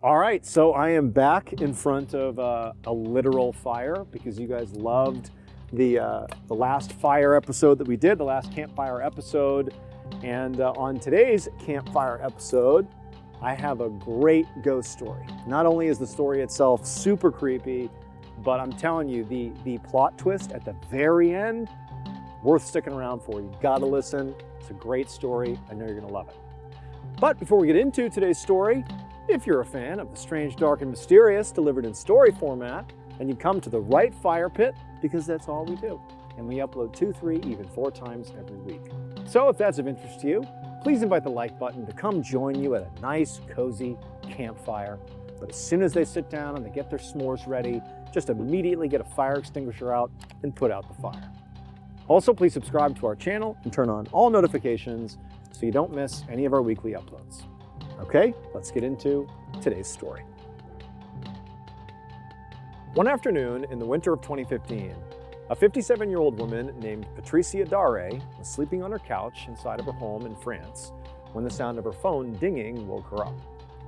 All right, so I am back in front of a literal fire because you guys loved the last fire episode that we did, the last campfire episode. And on today's campfire episode, I have a great ghost story. Not only is the story itself super creepy, but I'm telling you, the plot twist at the very end, worth sticking around for. You gotta listen. It's a great story. I know you're gonna love it. But before we get into today's story, if you're a fan of the strange, dark, and mysterious delivered in story format, then you've come to the right fire pit because that's all we do. And we upload 2, 3, even 4 times every week. So if that's of interest to you, please invite the like button to come join you at a nice, cozy campfire. But as soon as they sit down and they get their s'mores ready, just immediately get a fire extinguisher out and put out the fire. Also, please subscribe to our channel and turn on all notifications so you don't miss any of our weekly uploads. Okay, let's get into today's story. One afternoon in the winter of 2015, a 57-year-old woman named Patricia Dare was sleeping on her couch inside of her home in France when the sound of her phone dinging woke her up.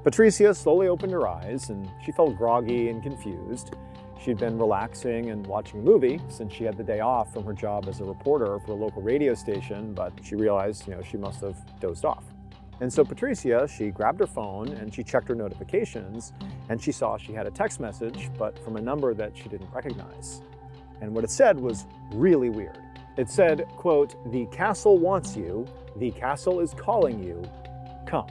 Patricia slowly opened her eyes and she felt groggy and confused. She'd been relaxing and watching a movie since she had the day off from her job as a reporter for a local radio station, but she realized, she must have dozed off. And so Patricia, she grabbed her phone and she checked her notifications and she saw she had a text message, but from a number that she didn't recognize. And what it said was really weird. It said, quote, "The castle wants you. The castle is calling you. Come."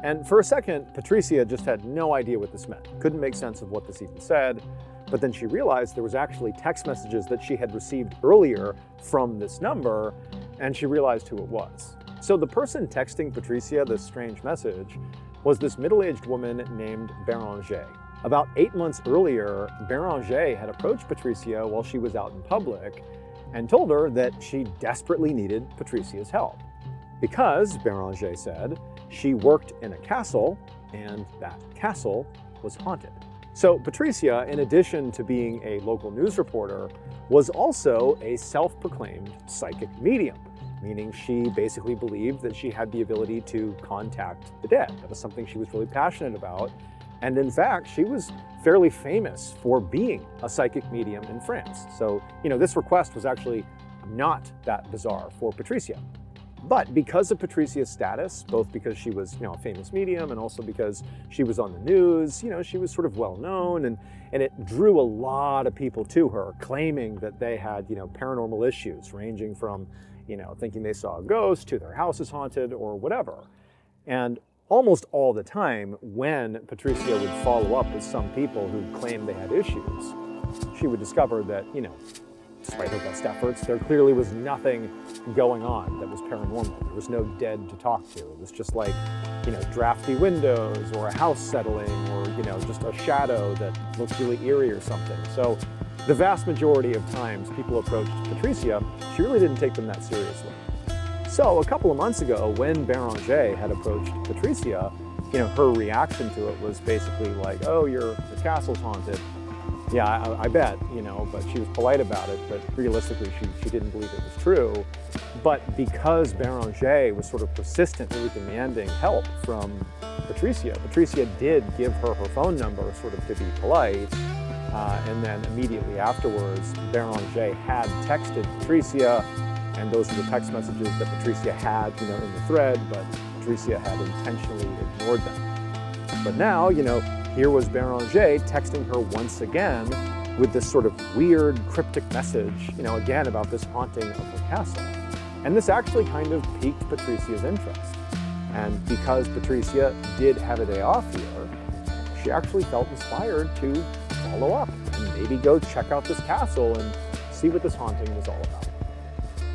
And for a second, Patricia just had no idea what this meant. Couldn't make sense of what this even said. But then she realized there was actually text messages that she had received earlier from this number, and she realized who it was. So the person texting Patricia this strange message was this middle-aged woman named Béranger. About 8 months earlier, Béranger had approached Patricia while she was out in public and told her that she desperately needed Patricia's help. Because, Béranger said, she worked in a castle and that castle was haunted. So Patricia, in addition to being a local news reporter, was also a self-proclaimed psychic medium, meaning she basically believed that she had the ability to contact the dead. That was something she was really passionate about. And in fact, she was fairly famous for being a psychic medium in France. So, this request was actually not that bizarre for Patricia. But because of Patricia's status, both because she was, a famous medium and also because she was on the news, she was sort of well known and it drew a lot of people to her, claiming that they had, paranormal issues ranging from, thinking they saw a ghost to their house is haunted or whatever. And almost all the time when Patricia would follow up with some people who claimed they had issues, she would discover that, despite her best efforts, there clearly was nothing going on that was paranormal. There was no dead to talk to. It was just like, drafty windows or a house settling or, just a shadow that looked really eerie or something. So the vast majority of times people approached Patricia, she really didn't take them that seriously. So a couple of months ago, when Béranger had approached Patricia, her reaction to it was basically like, "Oh, your castle's haunted." Yeah, I bet, but she was polite about it, but realistically, she didn't believe it was true. But because Béranger was sort of persistently demanding help from Patricia, Patricia did give her phone number sort of to be polite. And then immediately afterwards, Béranger had texted Patricia, and those were the text messages that Patricia had, in the thread, but Patricia had intentionally ignored them. But now, here was Béranger texting her once again with this sort of weird cryptic message, again about this haunting of her castle. And this actually kind of piqued Patricia's interest. And because Patricia did have a day off here, she actually felt inspired to follow up and maybe go check out this castle and see what this haunting was all about.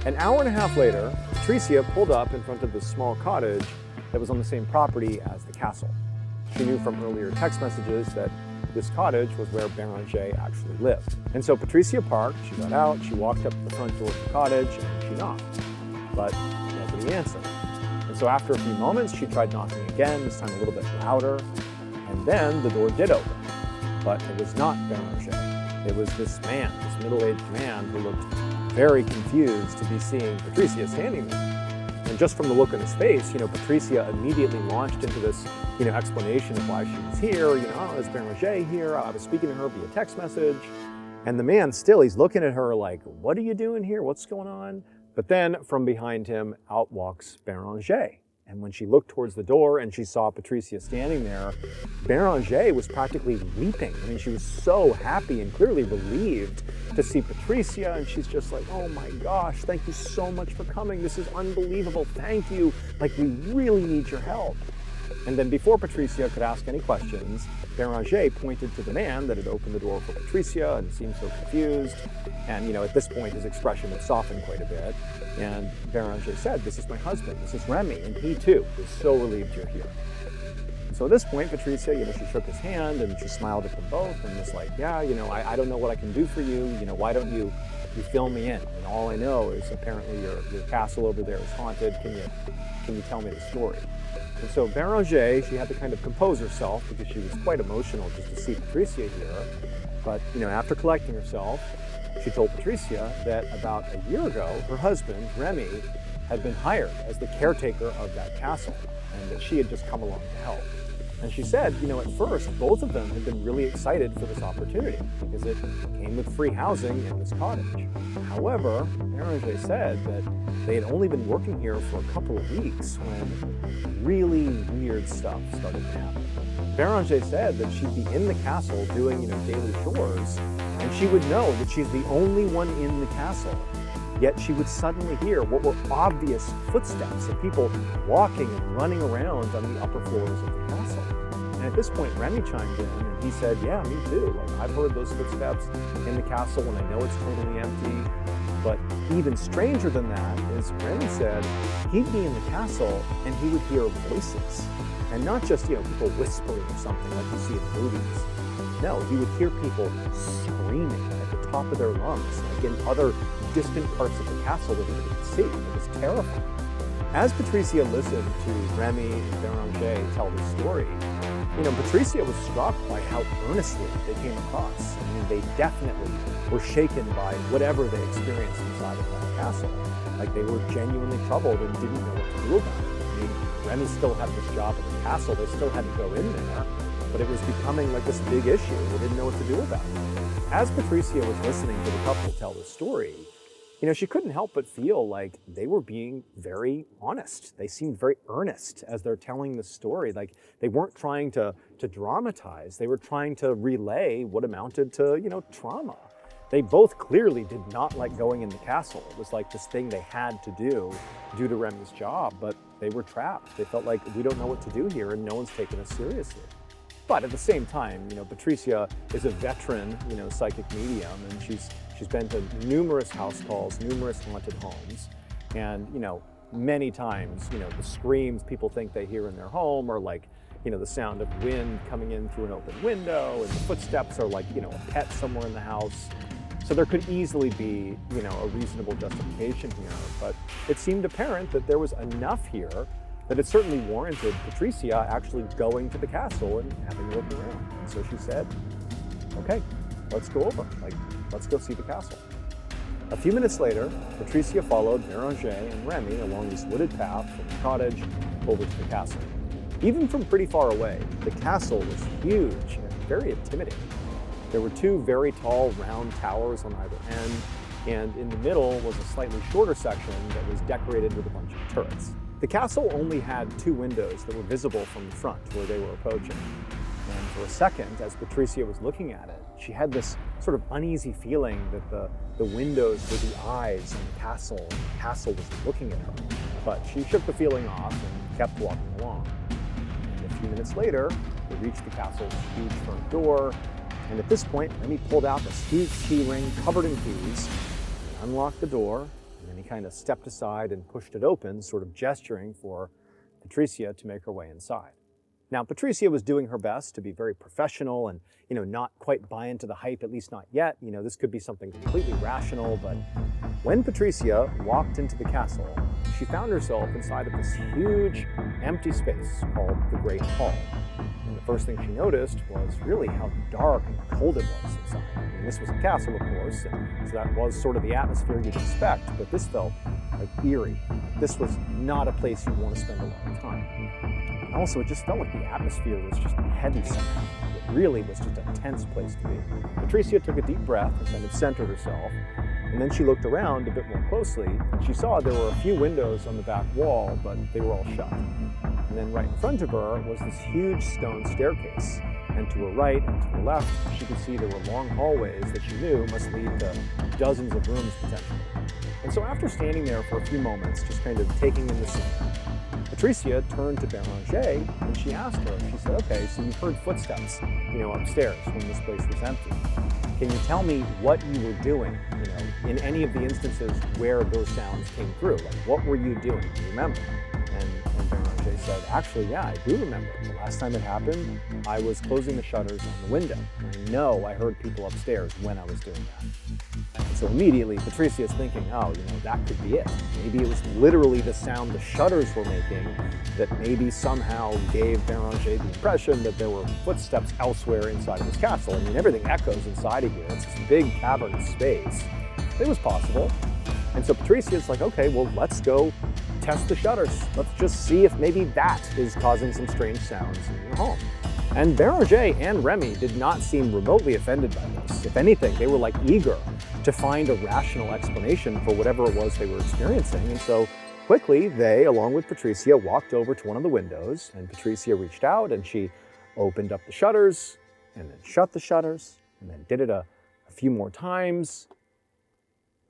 An hour and a half later, Patricia pulled up in front of this small cottage that was on the same property as the castle. She knew from earlier text messages that this cottage was where Béranger actually lived. And so Patricia parked, she got out, she walked up to the front door of the cottage and she knocked. But nobody answered. And so after a few moments, she tried knocking again, this time a little bit louder. And then the door did open. But it was not Béranger. It was this man, this middle-aged man who looked very confused to be seeing Patricia standing there. And just from the look on his face, Patricia immediately launched into this, explanation of why she was here. Oh, is Béranger here? I was speaking to her via text message. And the man still, he's looking at her like, what are you doing here? What's going on? But then from behind him, out walks Béranger. And when she looked towards the door and she saw Patricia standing there, Béranger was practically weeping. I mean, she was so happy and clearly relieved to see Patricia. And she's just like, oh my gosh, thank you so much for coming. This is unbelievable. Thank you. Like, we really need your help. And then before Patricia could ask any questions, Béranger pointed to the man that had opened the door for Patricia and seemed so confused. And, at this point, his expression had softened quite a bit. And Béranger said, this is my husband, this is Remy, and he too is so relieved you're here. So at this point, Patricia, she shook his hand and she smiled at them both and was like, yeah, I don't know what I can do for you. Why don't you fill me in? And all I know is apparently your castle over there is haunted. Can you tell me the story? And so Béranger, she had to kind of compose herself because she was quite emotional just to see Patricia here. But, after collecting herself, she told Patricia that about a year ago, her husband, Remy, had been hired as the caretaker of that castle and that she had just come along to help. And she said, at first, both of them had been really excited for this opportunity because it came with free housing in this cottage. However, Béranger said that they had only been working here for a couple of weeks when really weird stuff started to happen. Béranger said that she'd be in the castle doing, daily chores, and she would know that she's the only one in the castle. Yet she would suddenly hear what were obvious footsteps of people walking and running around on the upper floors of the castle. And at this point, Remy chimed in and he said, yeah, me too. Like, I've heard those footsteps in the castle and I know it's totally empty. But even stranger than that is Remy said he'd be in the castle and he would hear voices. And not just, people whispering or something like you see in movies. No, he would hear people screaming at the top of their lungs, like in other distant parts of the castle that he couldn't see. It was terrifying. As Patricia listened to Remy and Béranger tell the story, Patricia was struck by how earnestly they came across. I mean, they definitely were shaken by whatever they experienced inside of that castle. Like, they were genuinely troubled and didn't know what to do about it. I mean, Remy still had this job at the castle. They still had to go in there, but it was becoming like this big issue. They didn't know what to do about it. As Patricia was listening to the couple tell the story, she couldn't help but feel like they were being very honest. They seemed very earnest as they're telling the story. Like, they weren't trying to dramatize. They were trying to relay what amounted to, trauma. They both clearly did not like going in the castle. It was like this thing they had to do due to Remy's job, but they were trapped. They felt like, we don't know what to do here and no one's taking us seriously. But at the same time, Patricia is a veteran, psychic medium, and she's been to numerous house calls, numerous haunted homes, and, many times, the screams people think they hear in their home are like, the sound of wind coming in through an open window, and the footsteps are like, a pet somewhere in the house. So there could easily be, a reasonable justification here, but it seemed apparent that there was enough here that it certainly warranted Patricia actually going to the castle and having a look around. And so she said, okay, let's go over. Let's go see the castle. A few minutes later, Patricia followed Béranger and Remy along this wooded path from the cottage over to the castle. Even from pretty far away, the castle was huge and very intimidating. There were two very tall round towers on either end, and in the middle was a slightly shorter section that was decorated with a bunch of turrets. The castle only had two windows that were visible from the front where they were approaching. And for a second, as Patricia was looking at it, she had this sort of uneasy feeling that the windows were the eyes in the castle, and the castle was looking at her. But she shook the feeling off and kept walking along. And a few minutes later, they reached the castle's huge front door, and at this point, Remy pulled out this huge key ring covered in keys, and unlocked the door, and then he kind of stepped aside and pushed it open, sort of gesturing for Patricia to make her way inside. Now, Patricia was doing her best to be very professional and, not quite buy into the hype, at least not yet. This could be something completely rational, but when Patricia walked into the castle, she found herself inside of this huge empty space called the Great Hall. And the first thing she noticed was really how dark and cold it was inside. I mean, this was a castle, of course, and so that was sort of the atmosphere you'd expect, but this felt like eerie. This was not a place you'd want to spend a lot of time. And also, it just felt like the atmosphere was just heavy somehow. It really was just a tense place to be. Patricia took a deep breath and kind of centered herself, and then she looked around a bit more closely, and she saw there were a few windows on the back wall, but they were all shut. And then right in front of her was this huge stone staircase. And to her right and to her left, she could see there were long hallways that she knew must lead to dozens of rooms potentially. And so after standing there for a few moments, just kind of taking in the scene, Patricia turned to Beranger and she asked her, she said, okay, so you've heard footsteps, upstairs when this place was empty. Can you tell me what you were doing, in any of the instances where those sounds came through? Like, what were you doing? Do you remember? And Beranger said, actually, yeah, I do remember. The last time it happened, I was closing the shutters on the window. I know I heard people upstairs when I was doing that. And so immediately, Patricia is thinking, that could be it. Maybe it was literally the sound the shutters were making that maybe somehow gave Beranger the impression that there were footsteps elsewhere inside of this castle. I mean, everything echoes inside of here. It's this big cavernous space. It was possible. And so Patricia's like, okay, well, let's go test the shutters. Let's just see if maybe that is causing some strange sounds in your home. And Beranger and Remy did not seem remotely offended by this. If anything, they were like eager to find a rational explanation for whatever it was they were experiencing. And so quickly, they, along with Patricia, walked over to one of the windows, and Patricia reached out and she opened up the shutters and then shut the shutters and then did it a few more times.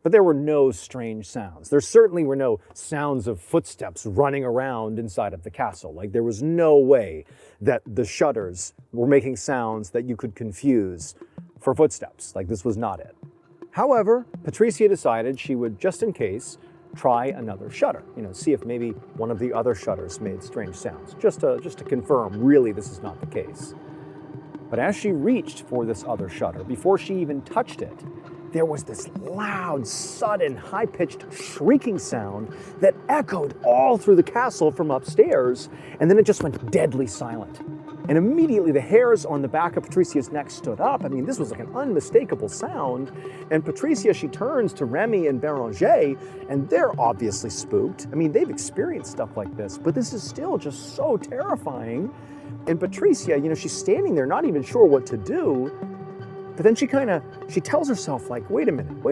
But there were no strange sounds. There certainly were no sounds of footsteps running around inside of the castle. Like, there was no way that the shutters were making sounds that you could confuse for footsteps. Like, this was not it. However, Patricia decided she would, just in case, try another shutter. See if maybe one of the other shutters made strange sounds, just to confirm really this is not the case. But as she reached for this other shutter, before she even touched it, there was this loud, sudden, high-pitched shrieking sound that echoed all through the castle from upstairs, and then it just went deadly silent. And immediately the hairs on the back of Patricia's neck stood up. I mean, this was like an unmistakable sound. And Patricia, she turns to Remy and Beranger, and they're obviously spooked. I mean, they've experienced stuff like this, but this is still just so terrifying. And Patricia, she's standing there not even sure what to do. But then she tells herself, like, wait a minute.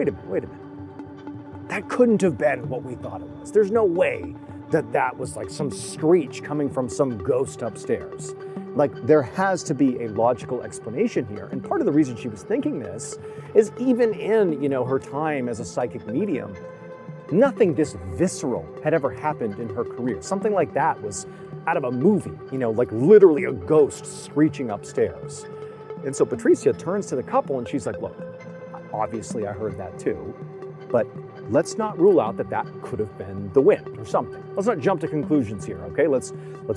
That couldn't have been what we thought it was. There's no way that was like some screech coming from some ghost upstairs. Like, there has to be a logical explanation here. And part of the reason she was thinking this is even in, her time as a psychic medium, nothing this visceral had ever happened in her career. Something like that was out of a movie, like literally a ghost screeching upstairs. And so Patricia turns to the couple and she's like, look, obviously I heard that too, but let's not rule out that could have been the wind or something. Let's not jump to conclusions here, okay? Let's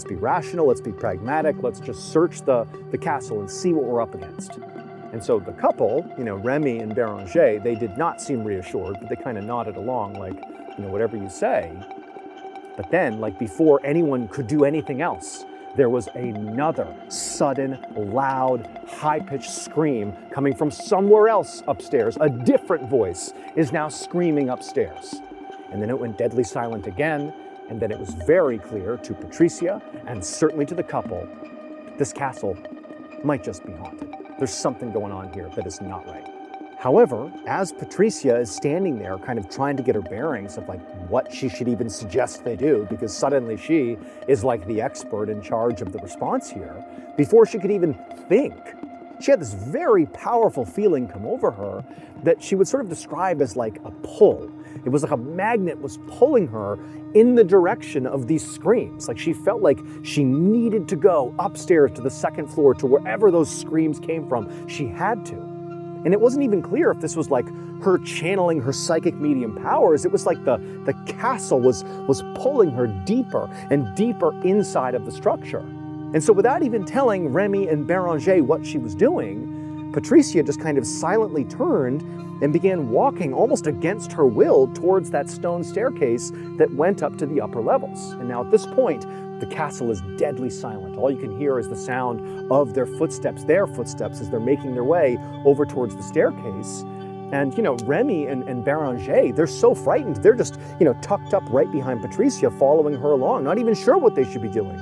be rational, let's be pragmatic, let's just search the castle and see what we're up against. And so the couple, Remy and Beranger, they did not seem reassured, but they kind of nodded along like, whatever you say. But then, like before anyone could do anything else, there was another sudden, loud, high-pitched scream coming from somewhere else upstairs. A different voice is now screaming upstairs. And then it went deadly silent again, and then it was very clear to Patricia, and certainly to the couple, this castle might just be haunted. There's something going on here that is not right. However, as Patricia is standing there kind of trying to get her bearings of like what she should even suggest they do, because suddenly she is like the expert in charge of the response here, before she could even think, she had this very powerful feeling come over her that she would sort of describe as like a pull. It was like a magnet was pulling her in the direction of these screams. Like she felt like she needed to go upstairs to the second floor to wherever those screams came from. She had to. And it wasn't even clear if this was like her channeling her psychic medium powers. It was like the castle was pulling her deeper and deeper inside of the structure. And so without even telling Remy and Beranger what she was doing, Patricia just kind of silently turned and began walking almost against her will towards that stone staircase that went up to the upper levels. And now at this point, the castle is deadly silent. All you can hear is the sound of their footsteps as they're making their way over towards the staircase. And, Remy and Béranger, they're so frightened. They're just, tucked up right behind Patricia, following her along, not even sure what they should be doing.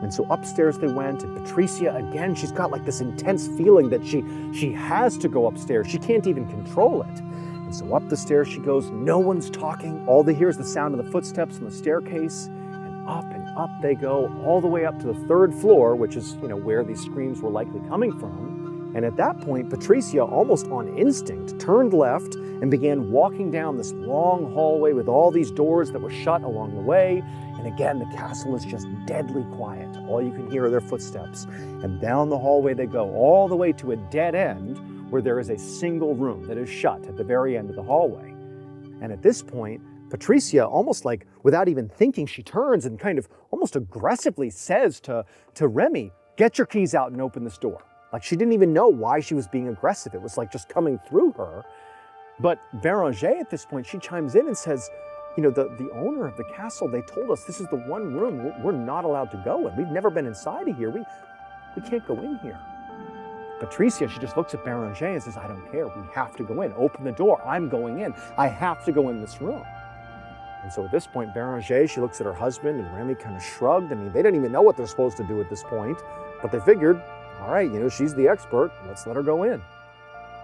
And so upstairs they went, and Patricia, again, she's got like this intense feeling that she has to go upstairs. She can't even control it. And so up the stairs she goes. No one's talking. All they hear is the sound of the footsteps on the staircase. And up they go, all the way up to the 3rd floor, which is, where these screams were likely coming from. And at that point, Patricia, almost on instinct, turned left and began walking down this long hallway with all these doors that were shut along the way. And again, the castle is just deadly quiet. All you can hear are their footsteps. And down the hallway they go, all the way to a dead end where there is a single room that is shut at the very end of the hallway. And at this point, Patricia, almost like without even thinking, she turns and kind of almost aggressively says to Remy, "Get your keys out and open this door." Like she didn't even know why she was being aggressive. It was like just coming through her. But Béranger at this point, she chimes in and says, the owner of the castle, they told us this is the one room we're not allowed to go in. We've never been inside of here. We can't go in here. Patricia, she just looks at Béranger and says, "I don't care. We have to go in. Open the door. I'm going in. I have to go in this room." And so at this point, Béranger, she looks at her husband, and Remy kind of shrugged. I mean, they didn't even know what they're supposed to do at this point, but they figured, all right, she's the expert. Let's let her go in.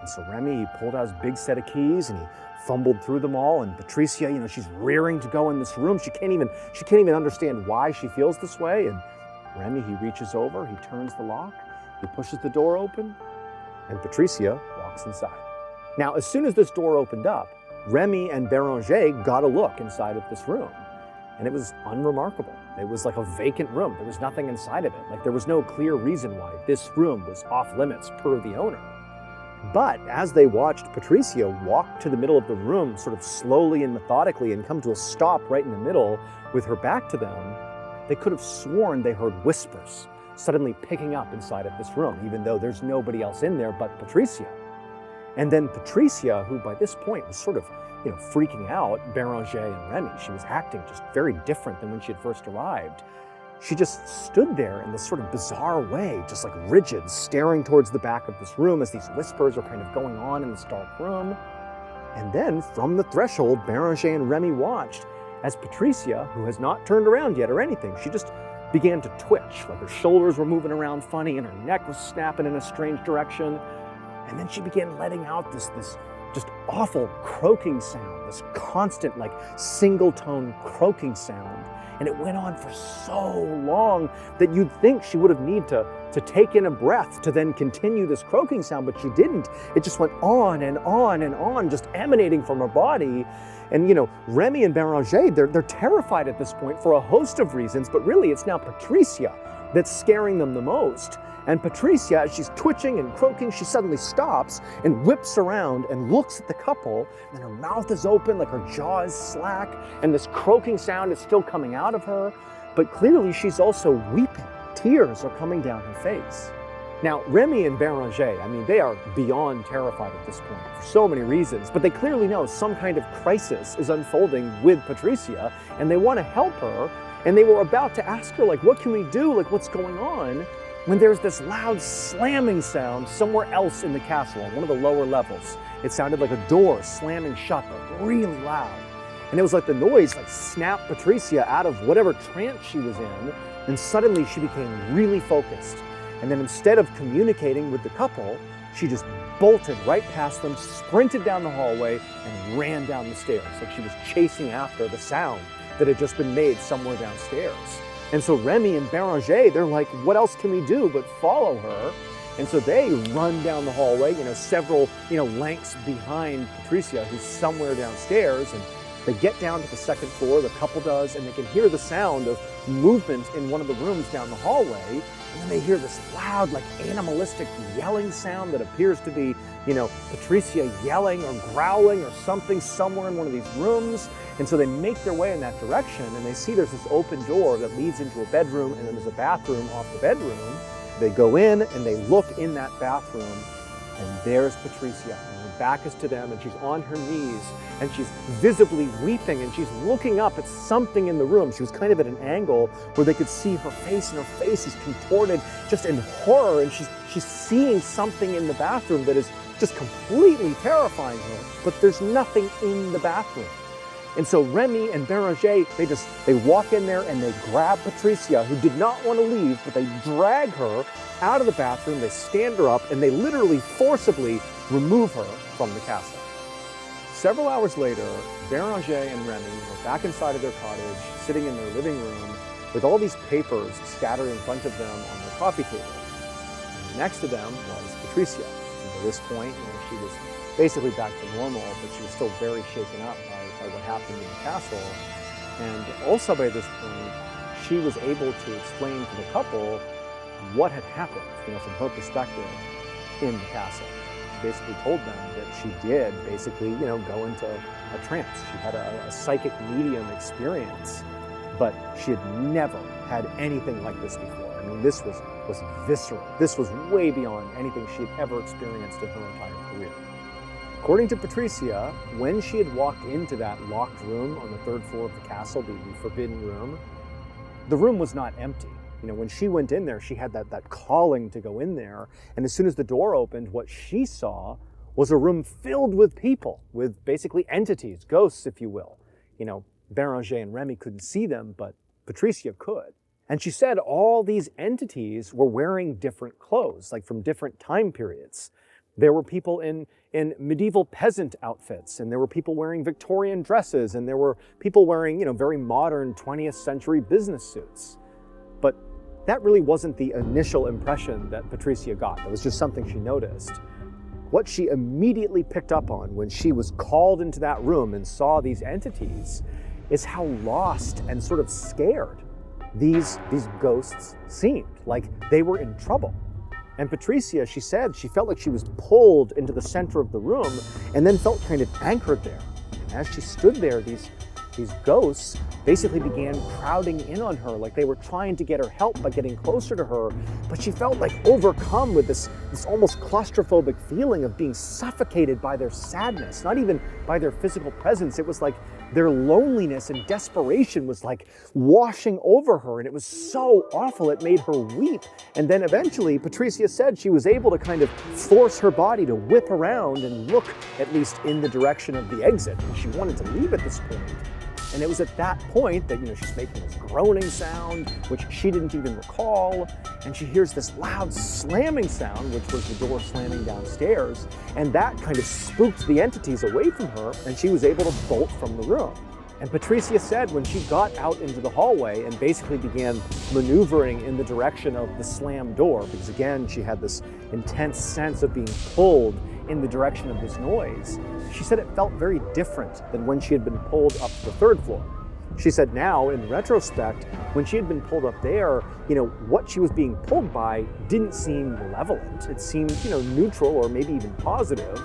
And so Remy, he pulled out his big set of keys and he fumbled through them all. And Patricia, she's rearing to go in this room. She can't even understand why she feels this way. And Remy, he reaches over, he turns the lock, he pushes the door open, and Patricia walks inside. Now, as soon as this door opened up, Remy and Béranger got a look inside of this room. And it was unremarkable. It was like a vacant room. There was nothing inside of it. Like there was no clear reason why this room was off limits per the owner. But as they watched Patricia walk to the middle of the room, sort of slowly and methodically, and come to a stop right in the middle with her back to them, they could have sworn they heard whispers suddenly picking up inside of this room, even though there's nobody else in there but Patricia. And then Patricia, who by this point was sort of freaking out Béranger and Remy. She was acting just very different than when she had first arrived. She just stood there in this sort of bizarre way, just like rigid, staring towards the back of this room as these whispers are kind of going on in this dark room. And then from the threshold, Béranger and Remy watched as Patricia, who has not turned around yet or anything, she just began to twitch, like her shoulders were moving around funny and her neck was snapping in a strange direction. And then she began letting out this just awful croaking sound, this constant like single tone croaking sound. And it went on for so long that you'd think she would have need to take in a breath to then continue this croaking sound, but she didn't. It just went on and on and on, just emanating from her body. And Remy and Béranger, they're terrified at this point for a host of reasons, but really it's now Patricia that's scaring them the most. And Patricia, as she's twitching and croaking, she suddenly stops and whips around and looks at the couple, and her mouth is open, like her jaw is slack, and this croaking sound is still coming out of her, but clearly she's also weeping. Tears are coming down her face. Now, Remy and Béranger, they are beyond terrified at this point for so many reasons, but they clearly know some kind of crisis is unfolding with Patricia, and they want to help her, and they were about to ask her, like, what can we do? Like, what's going on? When there's this loud slamming sound somewhere else in the castle, on one of the lower levels. It sounded like a door slamming shut, but really loud. And it was like the noise snapped Patricia out of whatever trance she was in, and suddenly she became really focused. And then instead of communicating with the couple, she just bolted right past them, sprinted down the hallway, and ran down the stairs, like she was chasing after the sound that had just been made somewhere downstairs. And so Remy and Béranger, they're like, what else can we do but follow her? And so they run down the hallway, several, lengths behind Patricia, who's somewhere downstairs. And they get down to the 2nd floor, the couple does, and they can hear the sound of movement in one of the rooms down the hallway. And then they hear this loud, animalistic yelling sound that appears to be, Patricia yelling or growling or something somewhere in one of these rooms. And so they make their way in that direction, and they see there's this open door that leads into a bedroom, and then there's a bathroom off the bedroom. They go in and they look in that bathroom, And there's Patricia, and her back is to them, and she's on her knees, and she's visibly weeping, and she's looking up at something in the room. She was kind of at an angle where they could see her face, and her face is contorted just in horror, and she's seeing something in the bathroom that is just completely terrifying her, but there's nothing in the bathroom. And so Remy and Béranger, they walk in there and they grab Patricia, who did not want to leave, but they drag her out of the bathroom, they stand her up, and they literally forcibly remove her from the castle. Several hours later, Béranger and Remy were back inside of their cottage, sitting in their living room, with all these papers scattered in front of them on their coffee table. And next to them was Patricia. And at this point, she was basically back to normal, but she was still very shaken up by what happened in the castle. And also by this point, she was able to explain to the couple what had happened, from her perspective in the castle. She basically told them that she did basically, go into a trance. She had a psychic medium experience, but she had never had anything like this before. I mean, this was visceral. This was way beyond anything she had ever experienced in her entire career. According to Patricia, when she had walked into that locked room on the third floor of the castle, the forbidden room, the room was not empty. When she went in there, she had that calling to go in there. And as soon as the door opened, what she saw was a room filled with people, with basically entities, ghosts, if you will. Béranger and Remy couldn't see them, but Patricia could. And she said all these entities were wearing different clothes, like from different time periods. There were people in medieval peasant outfits, and there were people wearing Victorian dresses, and there were people wearing, very modern 20th century business suits. But that really wasn't the initial impression that Patricia got. That was just something she noticed. What she immediately picked up on when she was called into that room and saw these entities is how lost and sort of scared these ghosts seemed, like they were in trouble. And Patricia, she said, she felt like she was pulled into the center of the room and then felt kind of anchored there. And as she stood there, these ghosts basically began crowding in on her, like they were trying to get her help by getting closer to her, but she felt like overcome with this almost claustrophobic feeling of being suffocated by their sadness, not even by their physical presence. It was like their loneliness and desperation was like washing over her, and it was so awful it made her weep. And then eventually, Patricia said she was able to kind of force her body to whip around and look at least in the direction of the exit. And she wanted to leave at this point. And it was at that point that, she's making this groaning sound, which she didn't even recall. And she hears this loud slamming sound, which was the door slamming downstairs. And that kind of spooked the entities away from her, and she was able to bolt from the room. And Patricia said when she got out into the hallway and basically began maneuvering in the direction of the slammed door, because again, she had this intense sense of being pulled in the direction of this noise, she said it felt very different than when she had been pulled up to the third floor. She said now, in retrospect, when she had been pulled up there, what she was being pulled by didn't seem malevolent. It seemed, neutral or maybe even positive.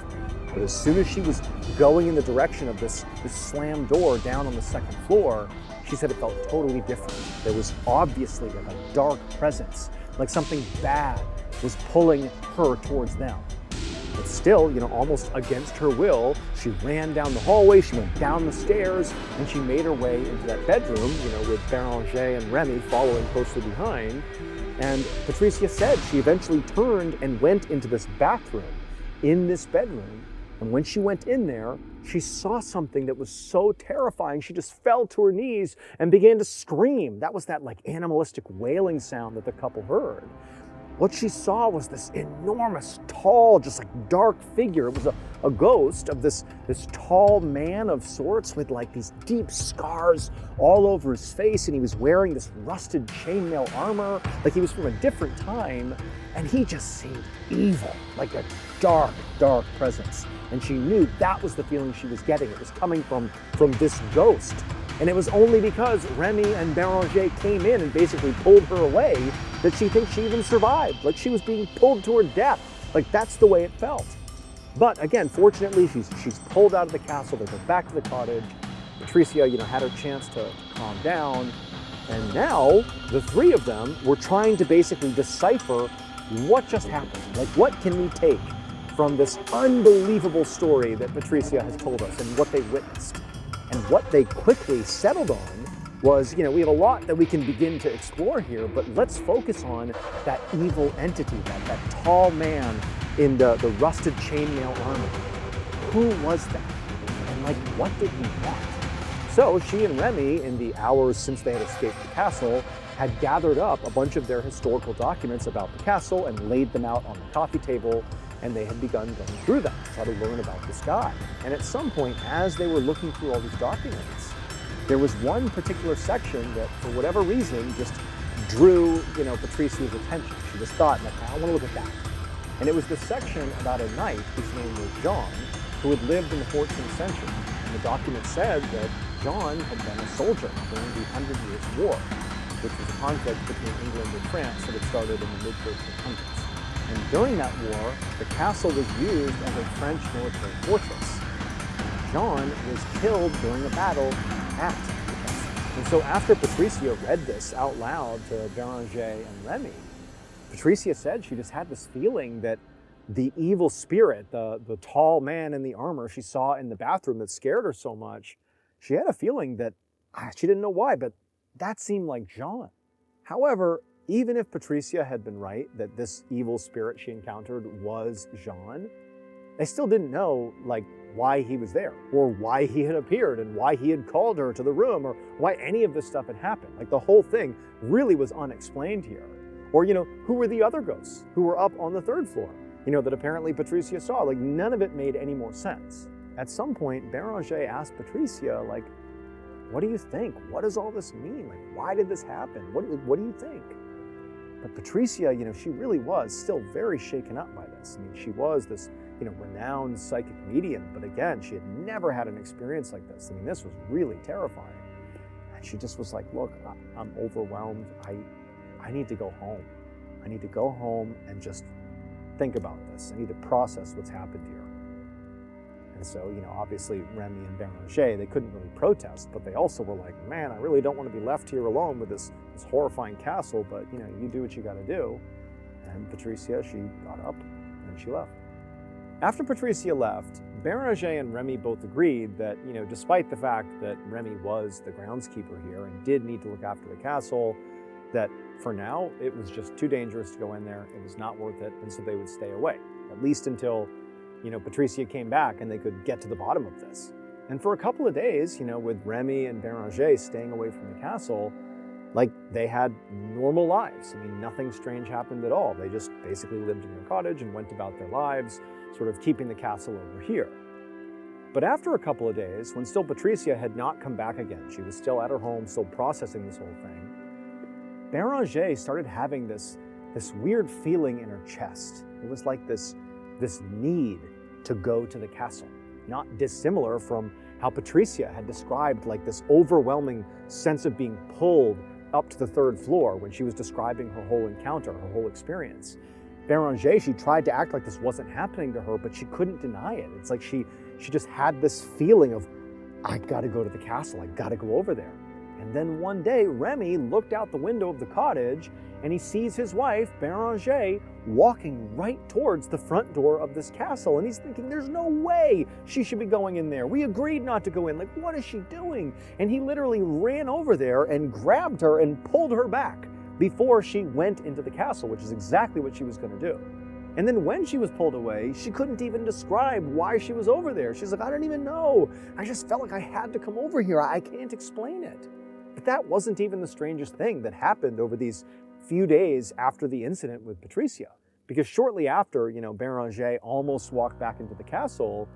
But as soon as she was going in the direction of this slammed door down on the second floor, she said it felt totally different. There was obviously like a dark presence, like something bad was pulling her towards them. But still, almost against her will, she ran down the hallway, she went down the stairs, and she made her way into that bedroom, with Béranger and Remy following closely behind. And Patricia said she eventually turned and went into this bathroom in this bedroom. And when she went in there, she saw something that was so terrifying, she just fell to her knees and began to scream. That was that animalistic wailing sound that the couple heard. What she saw was this enormous, tall, just dark figure. It was a ghost of this tall man of sorts with these deep scars all over his face, and he was wearing this rusted chainmail armor, like he was from a different time, and he just seemed evil, like a dark, dark presence. And she knew that was the feeling she was getting. It was coming from this ghost. And it was only because Remy and Béranger came in and basically pulled her away that she thinks she even survived. Like she was being pulled to her death. Like that's the way it felt. But again, fortunately, she's pulled out of the castle. They go back to the cottage. Patricia, had her chance to calm down. And now the three of them were trying to basically decipher what just happened. Like what can we take from this unbelievable story that Patricia has told us and what they witnessed. And what they quickly settled on was, we have a lot that we can begin to explore here, but let's focus on that evil entity, that tall man in the rusted chainmail armor. Who was that? And what did he want? So she and Remy, in the hours since they had escaped the castle, had gathered up a bunch of their historical documents about the castle and laid them out on the coffee table, and they had begun going through them to try to learn about this guy. And at some point, as they were looking through all these documents, there was one particular section that, for whatever reason, just drew, Patricia's attention. She just thought, I want to look at that. And it was this section about a knight whose name was John, who had lived in the 14th century. And the document said that John had been a soldier during the 100 Years' War, which was a conflict between England and France that had started in the mid-1300s. And during that war, the castle was used as a French military fortress. John was killed during a battle at the castle. And so after Patricia read this out loud to Béranger and Remy, Patricia said she just had this feeling that the evil spirit, the tall man in the armor she saw in the bathroom that scared her so much, she had a feeling that, she didn't know why, but that seemed like John. However, even if Patricia had been right that this evil spirit she encountered was Jean, they still didn't know why he was there, or why he had appeared, and why he had called her to the room, or why any of this stuff had happened. The whole thing really was unexplained here. Or, who were the other ghosts who were up on the third floor, that apparently Patricia saw? None of it made any more sense. At some point, Béranger asked Patricia, what do you think? What does all this mean? Why did this happen? What do you think? But Patricia, she really was still very shaken up by this. She was this, renowned psychic medium, but again, she had never had an experience like this. This was really terrifying. And she just was like, look, I'm overwhelmed. I need to go home. I need to go home and just think about this. I need to process what's happened here. And so, obviously Remy and Béranger, they couldn't really protest, but they also were like, man, I really don't want to be left here alone with this horrifying castle, but you do what you got to do. And Patricia, she got up and she left. After Patricia left, Béranger and Remy both agreed that, despite the fact that Remy was the groundskeeper here and did need to look after the castle, that for now, it was just too dangerous to go in there. It was not worth it, and so they would stay away, at least until, Patricia came back and they could get to the bottom of this. And for a couple of days, with Remy and Béranger staying away from the castle, they had normal lives. Nothing strange happened at all. They just basically lived in their cottage and went about their lives, sort of keeping the castle over here. But after a couple of days, when still Patricia had not come back again, she was still at her home, still processing this whole thing, Béranger started having this weird feeling in her chest. It was like this need to go to the castle, not dissimilar from how Patricia had described this overwhelming sense of being pulled up to the third floor when she was describing her whole encounter, her whole experience. Béranger, she tried to act like this wasn't happening to her, but she couldn't deny it. It's like she just had this feeling of, I gotta go to the castle, I gotta go over there. And then one day, Remy looked out the window of the cottage and he sees his wife, Béranger, walking right towards the front door of this castle. And he's thinking, there's no way she should be going in there. We agreed not to go in. What is she doing? And he literally ran over there and grabbed her and pulled her back before she went into the castle, which is exactly what she was going to do. And then when she was pulled away, she couldn't even describe why she was over there. She's like, I don't even know. I just felt like I had to come over here. I can't explain it. But that wasn't even the strangest thing that happened over these few days after the incident with Patricia. Because shortly after, Béranger almost walked back into the castle,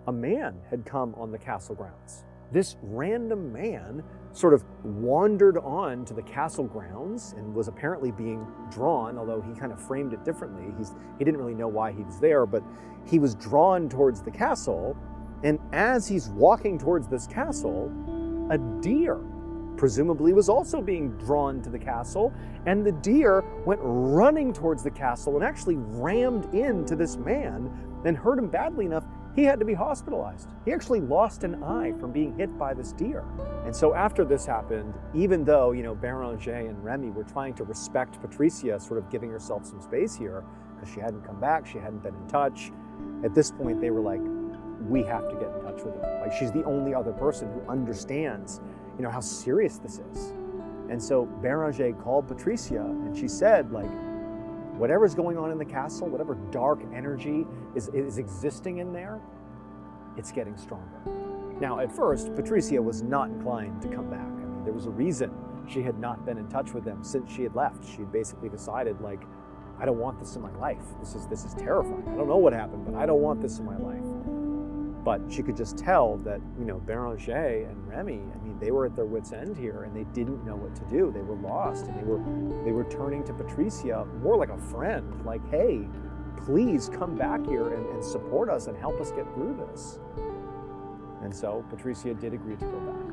a man had come on the castle grounds. This random man sort of wandered on to the castle grounds and was apparently being drawn, although he kind of framed it differently. He didn't really know why he was there, but he was drawn towards the castle. And as he's walking towards this castle, a deer presumably was also being drawn to the castle, and the deer went running towards the castle and actually rammed into this man and hurt him badly enough he had to be hospitalized. He actually lost an eye from being hit by this deer. And so after this happened, even though, Béranger and Remy were trying to respect Patricia, sort of giving herself some space here, because she hadn't come back, she hadn't been in touch, At this point, they were like, we have to get in touch with her. Like, she's the only other person who understands, how serious this is. And so Beranger called Patricia, and she said, like, whatever's going on in the castle, whatever dark energy is existing in there, it's getting stronger. Now, at first, Patricia was not inclined to come back. I mean, there was a reason she had not been in touch with them since she had left. She had basically decided, like, I don't want this in my life. This is terrifying. I don't know what happened, but I don't want this in my life. But she could just tell that, Beranger and Remy, I mean, they were at their wits' end here, and they didn't know what to do. They were lost, and they were turning to Patricia more like a friend, like, hey, please come back here and support us and help us get through this. And so Patricia did agree to go back.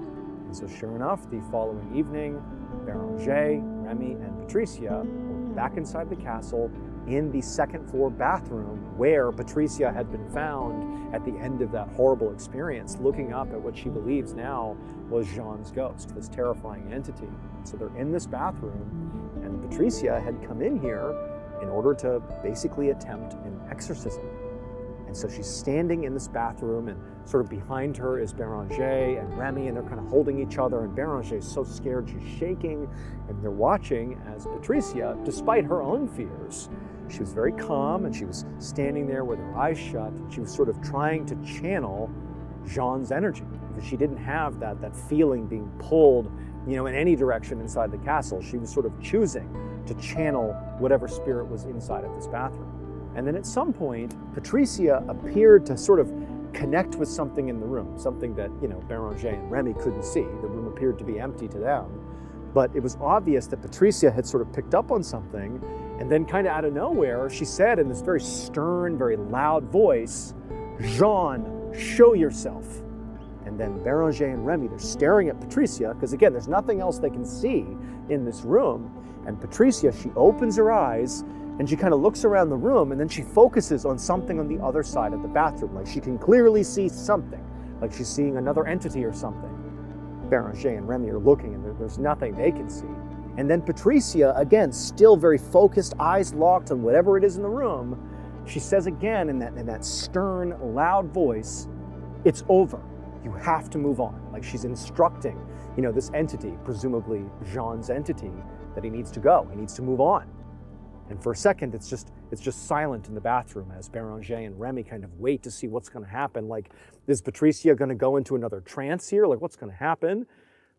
And so sure enough, the following evening, Beranger, Remy, and Patricia were back inside the castle in the second floor bathroom where Patricia had been found at the end of that horrible experience, looking up at what she believes now was Jean's ghost, this terrifying entity. So they're in this bathroom, and Patricia had come in here in order to basically attempt an exorcism. And so she's standing in this bathroom, and sort of behind her is Beranger and Remy, and they're kind of holding each other, and Beranger is so scared she's shaking, and they're watching as Patricia, despite her own fears, she was very calm, and she was standing there with her eyes shut, and she was sort of trying to channel Jean's energy, because she didn't have that feeling being pulled, in any direction inside the castle. She was sort of choosing to channel whatever spirit was inside of this bathroom. And then at some point, Patricia appeared to sort of connect with something in the room, something that, Beranger and Remy couldn't see. The room appeared to be empty to them. But it was obvious that Patricia had sort of picked up on something, and then kind of out of nowhere, she said in this very stern, very loud voice, "Jean, show yourself." And then Beranger and Remy, they're staring at Patricia, because again, there's nothing else they can see in this room. And Patricia, she opens her eyes, and she kind of looks around the room, and then she focuses on something on the other side of the bathroom. Like, she can clearly see something, like she's seeing another entity or something. Beranger and Remy are looking, and there's nothing they can see. And then Patricia, again, still very focused, eyes locked on whatever it is in the room, she says again in that stern, loud voice, "It's over. You have to move on." Like, she's instructing, this entity, presumably Jean's entity, that he needs to go. He needs to move on. And for a second, it's just silent in the bathroom as Beranger and Remy kind of wait to see what's going to happen. Like, is Patricia going to go into another trance here? Like, what's going to happen?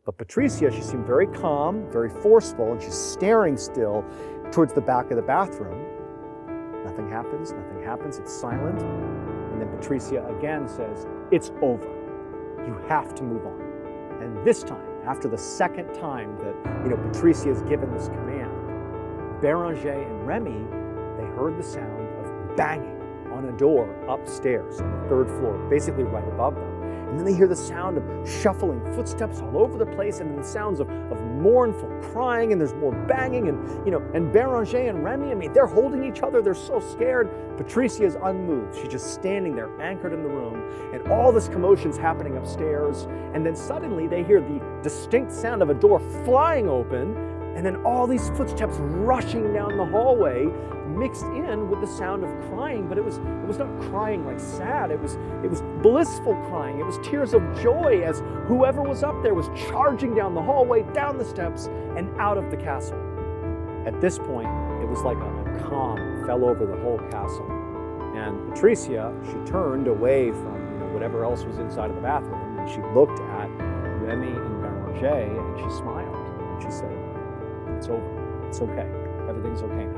But Patricia, she seemed very calm, very forceful, and she's staring still towards the back of the bathroom. Nothing happens, it's silent. And then Patricia again says, "It's over. You have to move on." And this time, after the second time that, Patricia is given this command, Beranger and Remy, they heard the sound of banging on a door upstairs on the third floor, basically right above them. And then they hear the sound of shuffling footsteps all over the place, and then the sounds of mournful crying, and there's more banging, and Beranger and Remy, I mean, they're holding each other, they're so scared. Patricia is unmoved. She's just standing there, anchored in the room, and all this commotion's happening upstairs, and then suddenly they hear the distinct sound of a door flying open, and then all these footsteps rushing down the hallway, mixed in with the sound of crying, but it was not crying like sad, it was blissful crying. It was tears of joy as whoever was up there was charging down the hallway, down the steps, and out of the castle. At this point, it was like a calm fell over the whole castle. And Patricia, she turned away from whatever else was inside of the bathroom, and she looked at Remy and Beranger, and she smiled, and she said, "It's over. It's okay. Everything's okay now."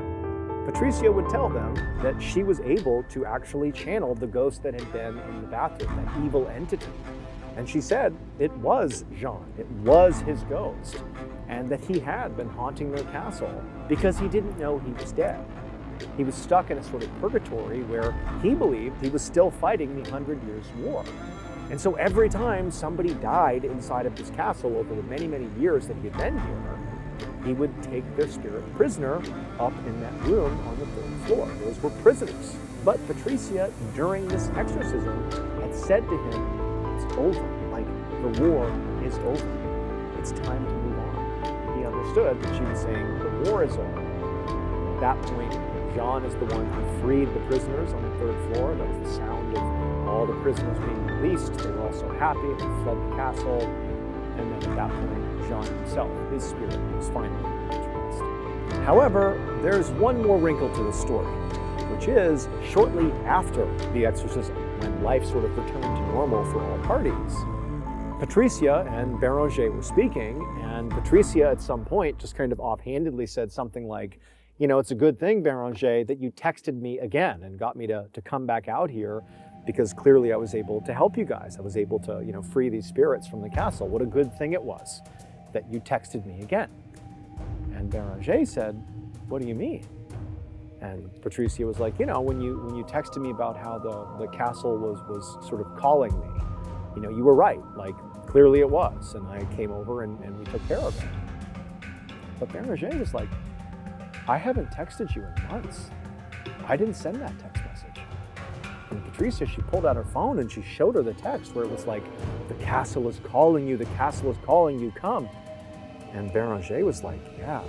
Patricia would tell them that she was able to actually channel the ghost that had been in the bathroom, that evil entity. And she said it was Jean, it was his ghost, and that he had been haunting their castle because he didn't know he was dead. He was stuck in a sort of purgatory where he believed he was still fighting the 100 Years' War. And so every time somebody died inside of this castle over the many, many years that he had been here, he would take their spirit prisoner up in that room on the third floor. Those were prisoners. But Patricia, during this exorcism, had said to him, "It's over. Like, the war is over. It's time to move on." He understood that she was saying, "The war is over." At that point, Jean is the one who freed the prisoners on the 3rd floor. That was the sound of all the prisoners being released. They were all so happy. They fled the castle. And then at that point, Jean himself, his spirit, was finally released. However, there's one more wrinkle to the story, which is shortly after the exorcism, when life sort of returned to normal for all parties, Patricia and Béranger were speaking, and Patricia at some point just kind of offhandedly said something like, you know, it's a good thing, Béranger, that you texted me again and got me to come back out here, because clearly I was able to help you guys. I was able to, you know, free these spirits from the castle. What a good thing it was that you texted me again. And Béranger said, what do you mean? And Patricia was like, you know, when you texted me about how the castle was sort of calling me, you know, you were right. Like, clearly it was. And I came over and we took care of it. But Béranger was like, I haven't texted you in months. I didn't send that text message. And Patricia, she pulled out her phone and she showed her the text where it was like, the castle is calling you, the castle is calling you, come. And Béranger was like, yeah,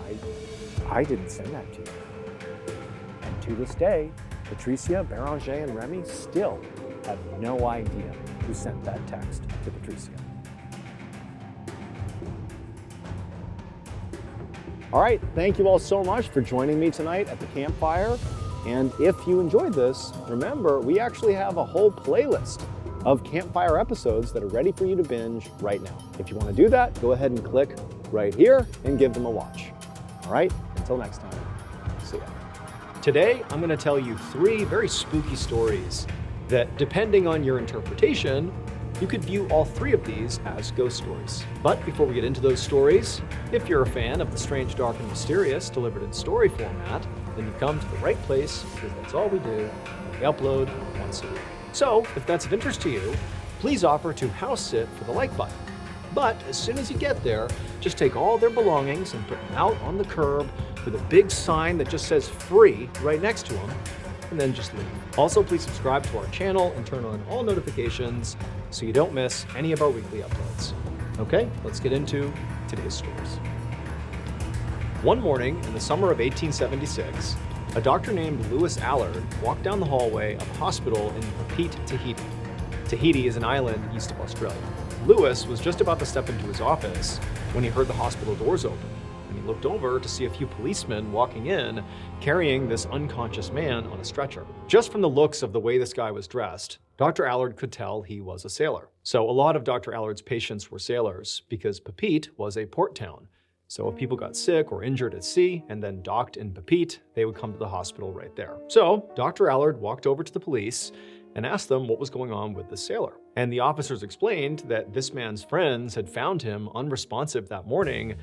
I didn't send that to you. And to this day, Patricia, Béranger, and Remy still have no idea who sent that text to Patricia. All right, thank you all so much for joining me tonight at the campfire. And if you enjoyed this, remember, we actually have a whole playlist of campfire episodes that are ready for you to binge right now. If you want to do that, go ahead and click right here and give them a watch. All right, until next time, see ya. Today, I'm going to tell you 3 very spooky stories that, depending on your interpretation, you could view all 3 of these as ghost stories. But before we get into those stories, if you're a fan of the strange, dark, and mysterious delivered in story format, then you've come to the right place, because that's all we do. We upload once a week. So, if that's of interest to you, please offer to house sit for the like button. But as soon as you get there, just take all their belongings and put them out on the curb with a big sign that just says free right next to them, and then just leave. Also, please subscribe to our channel and turn on all notifications so you don't miss any of our weekly uploads. Okay, let's get into today's stories. One morning in the summer of 1876, a doctor named Lewis Allard walked down the hallway of a hospital in Papeete, Tahiti. Tahiti is an island east of Australia. Lewis was just about to step into his office when he heard the hospital doors open, and he looked over to see a few policemen walking in, carrying this unconscious man on a stretcher. Just from the looks of the way this guy was dressed, Dr. Allard could tell he was a sailor. So a lot of Dr. Allard's patients were sailors, because Papeete was a port town. So if people got sick or injured at sea and then docked in Papeete, they would come to the hospital right there. So Dr. Allard walked over to the police and asked them what was going on with the sailor. And the officers explained that this man's friends had found him unresponsive that morning,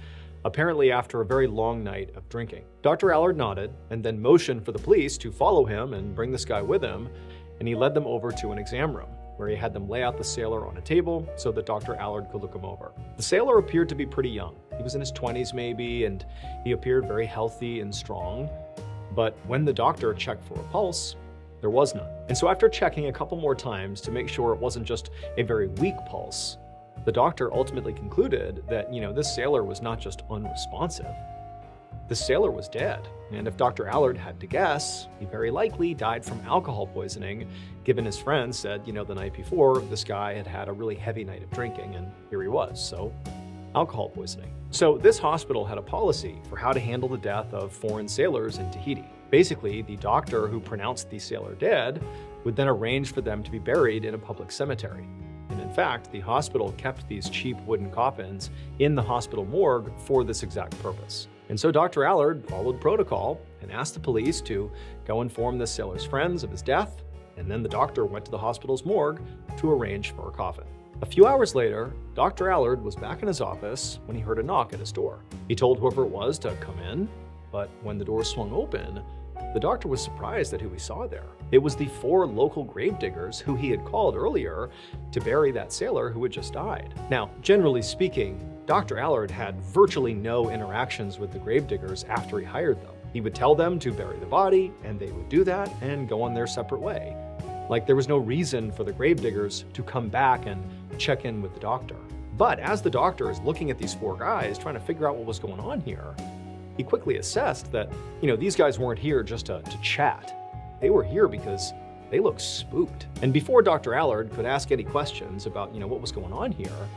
apparently after a very long night of drinking. Dr. Allard nodded and then motioned for the police to follow him and bring this guy with him, and he led them over to an exam room, where he had them lay out the sailor on a table so that Dr. Allard could look him over. The sailor appeared to be pretty young. He was in his 20s maybe, and he appeared very healthy and strong. But when the doctor checked for a pulse, there was none. And so after checking a couple more times to make sure it wasn't just a very weak pulse, the doctor ultimately concluded that, this sailor was not just unresponsive. The sailor was dead. And if Dr. Allard had to guess, he very likely died from alcohol poisoning, given his friends said, the night before, this guy had had a really heavy night of drinking, and here he was, so alcohol poisoning. So this hospital had a policy for how to handle the death of foreign sailors in Tahiti. Basically, the doctor who pronounced the sailor dead would then arrange for them to be buried in a public cemetery. And in fact, the hospital kept these cheap wooden coffins in the hospital morgue for this exact purpose. And so Dr. Allard followed protocol and asked the police to go inform the sailor's friends of his death, and then the doctor went to the hospital's morgue to arrange for a coffin. A few hours later, Dr. Allard was back in his office when he heard a knock at his door. He told whoever it was to come in, but when the door swung open, the doctor was surprised at who he saw there. It was the 4 local gravediggers who he had called earlier to bury that sailor who had just died. Now, generally speaking, Dr. Allard had virtually no interactions with the gravediggers after he hired them. He would tell them to bury the body, and they would do that and go on their separate way. Like there was no reason for the gravediggers to come back and check in with the doctor. But as the doctor is looking at these 4 guys trying to figure out what was going on here, he quickly assessed that, these guys weren't here just to chat. They were here because they looked spooked. And before Dr. Allard could ask any questions about, what was going on here,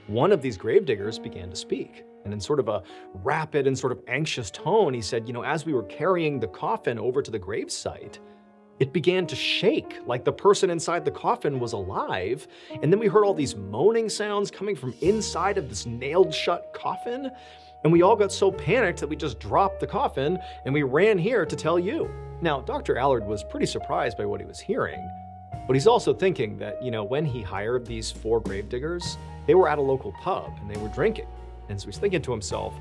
one of these gravediggers began to speak. And in sort of a rapid and sort of anxious tone, he said, as we were carrying the coffin over to the gravesite, it began to shake like the person inside the coffin was alive. And then we heard all these moaning sounds coming from inside of this nailed shut coffin. And we all got so panicked that we just dropped the coffin and we ran here to tell you. Now, Dr. Allard was pretty surprised by what he was hearing, but he's also thinking that, when he hired these 4 gravediggers, they were at a local pub and they were drinking. And so he's thinking to himself,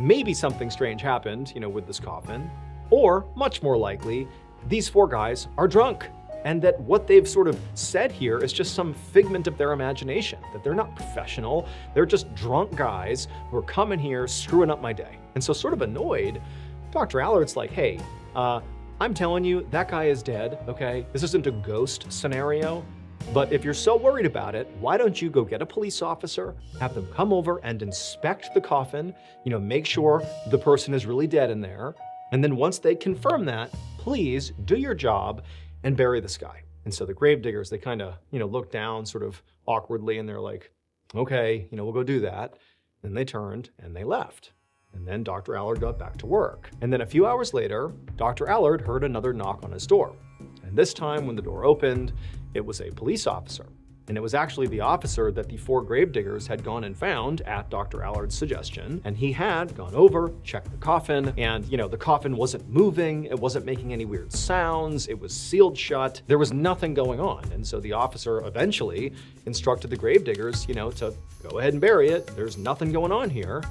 maybe something strange happened, with this coffin, or much more likely, these 4 guys are drunk, and that what they've sort of said here is just some figment of their imagination, that they're not professional, they're just drunk guys who are coming here screwing up my day. And so sort of annoyed, Dr. Allard's like, hey, I'm telling you, that guy is dead, okay? This isn't a ghost scenario, but if you're so worried about it, why don't you go get a police officer, have them come over and inspect the coffin, make sure the person is really dead in there, and then once they confirm that, please do your job and bury this guy. And so the gravediggers, they kind of, look down sort of awkwardly and they're like, okay, we'll go do that. And they turned and they left. And then Dr. Allard got back to work. And then a few hours later, Dr. Allard heard another knock on his door. And this time when the door opened, it was a police officer. And it was actually the officer that the 4 gravediggers had gone and found at Dr. Allard's suggestion. And he had gone over, checked the coffin, and the coffin wasn't moving, it wasn't making any weird sounds, it was sealed shut, there was nothing going on. And so the officer eventually instructed the gravediggers, to go ahead and bury it, there's nothing going on here.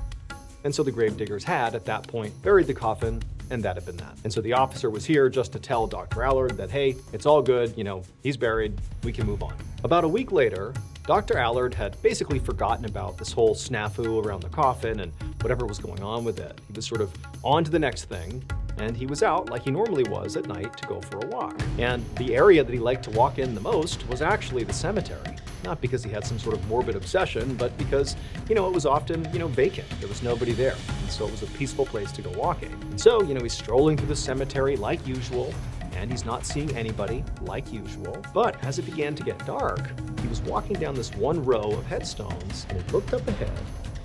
And so the gravediggers had, at that point, buried the coffin, and that had been that. And so the officer was here just to tell Dr. Allard that, hey, it's all good, he's buried, we can move on. About a week later, Dr. Allard had basically forgotten about this whole snafu around the coffin and whatever was going on with it. He was sort of on to the next thing, and he was out like he normally was at night to go for a walk. And the area that he liked to walk in the most was actually the cemetery. Not because he had some sort of morbid obsession, but because, it was often, vacant. There was nobody there. And so it was a peaceful place to go walking. And so, he's strolling through the cemetery like usual, and he's not seeing anybody like usual. But as it began to get dark, he was walking down this one row of headstones, and he looked up ahead,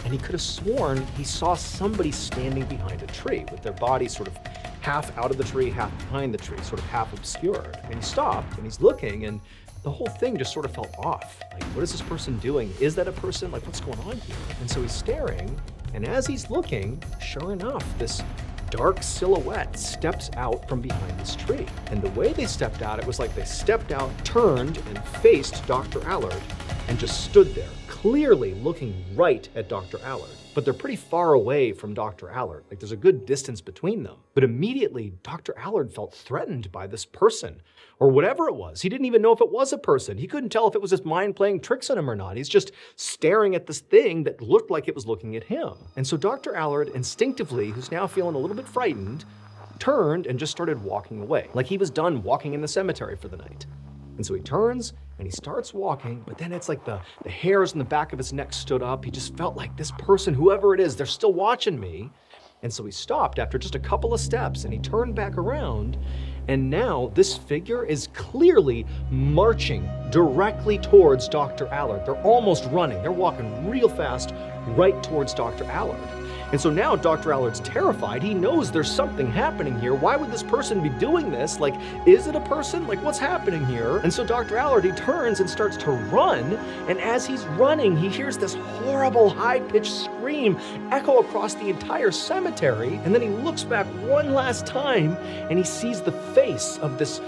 and he could have sworn he saw somebody standing behind a tree with their body sort of half out of the tree, half behind the tree, sort of half obscured. And he stopped, and he's looking, and the whole thing just sort of felt off. Like, what is this person doing? Is that a person? Like, what's going on here? And so he's staring, and as he's looking, sure enough, this dark silhouette steps out from behind this tree. And the way they stepped out, it was like they stepped out, turned, and faced Dr. Allard, and just stood there, clearly looking right at Dr. Allard. But they're pretty far away from Dr. Allard. Like, there's a good distance between them. But immediately, Dr. Allard felt threatened by this person, or whatever it was. He didn't even know if it was a person. He couldn't tell if it was his mind playing tricks on him or not. He's just staring at this thing that looked like it was looking at him. And so Dr. Allard instinctively, who's now feeling a little bit frightened, turned and just started walking away, like he was done walking in the cemetery for the night. And so he turns and he starts walking, but then it's like the hairs on the back of his neck stood up. He just felt like this person, whoever it is, they're still watching me. And so he stopped after just a couple of steps and he turned back around. And now this figure is clearly marching directly towards Dr. Allard. They're almost running. They're walking real fast right towards Dr. Allard. And so now Dr. Allard's terrified. He knows there's something happening here. Why would this person be doing this? Like, is it a person? Like, what's happening here? And so Dr. Allard, he turns and starts to run. And as he's running, he hears this horrible high-pitched scream echo across the entire cemetery. And then he looks back one last time and he sees the face of this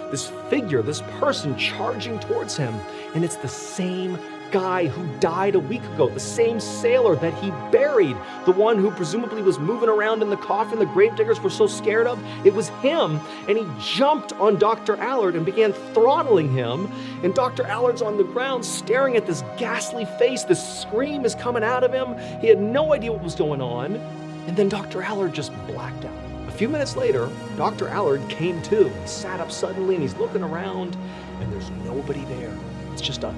figure, this person charging towards him. And it's the same guy who died a week ago, the same sailor that he buried, the one who presumably was moving around in the coffin the gravediggers were so scared of. It was him, and he jumped on Dr. Allard and began throttling him, and Dr. Allard's on the ground staring at this ghastly face. This scream is coming out of him. He had no idea what was going on, and then Dr. Allard just blacked out. A few minutes later, Dr. Allard came to. He sat up suddenly, and he's looking around, and there's nobody there. It's just a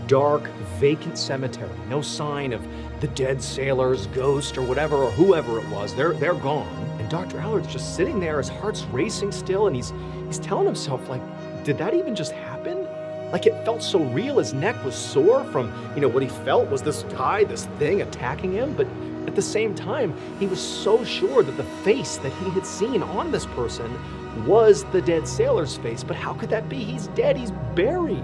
dark, vacant cemetery. No sign of the dead sailor's ghost or whatever, or whoever it was. They're gone. And Dr. Allard's just sitting there, his heart's racing still, and he's telling himself, like, did that even just happen? Like, it felt so real. His neck was sore from, what he felt was this guy, this thing attacking him. But at the same time, he was so sure that the face that he had seen on this person was the dead sailor's face. But how could that be? He's dead. He's buried.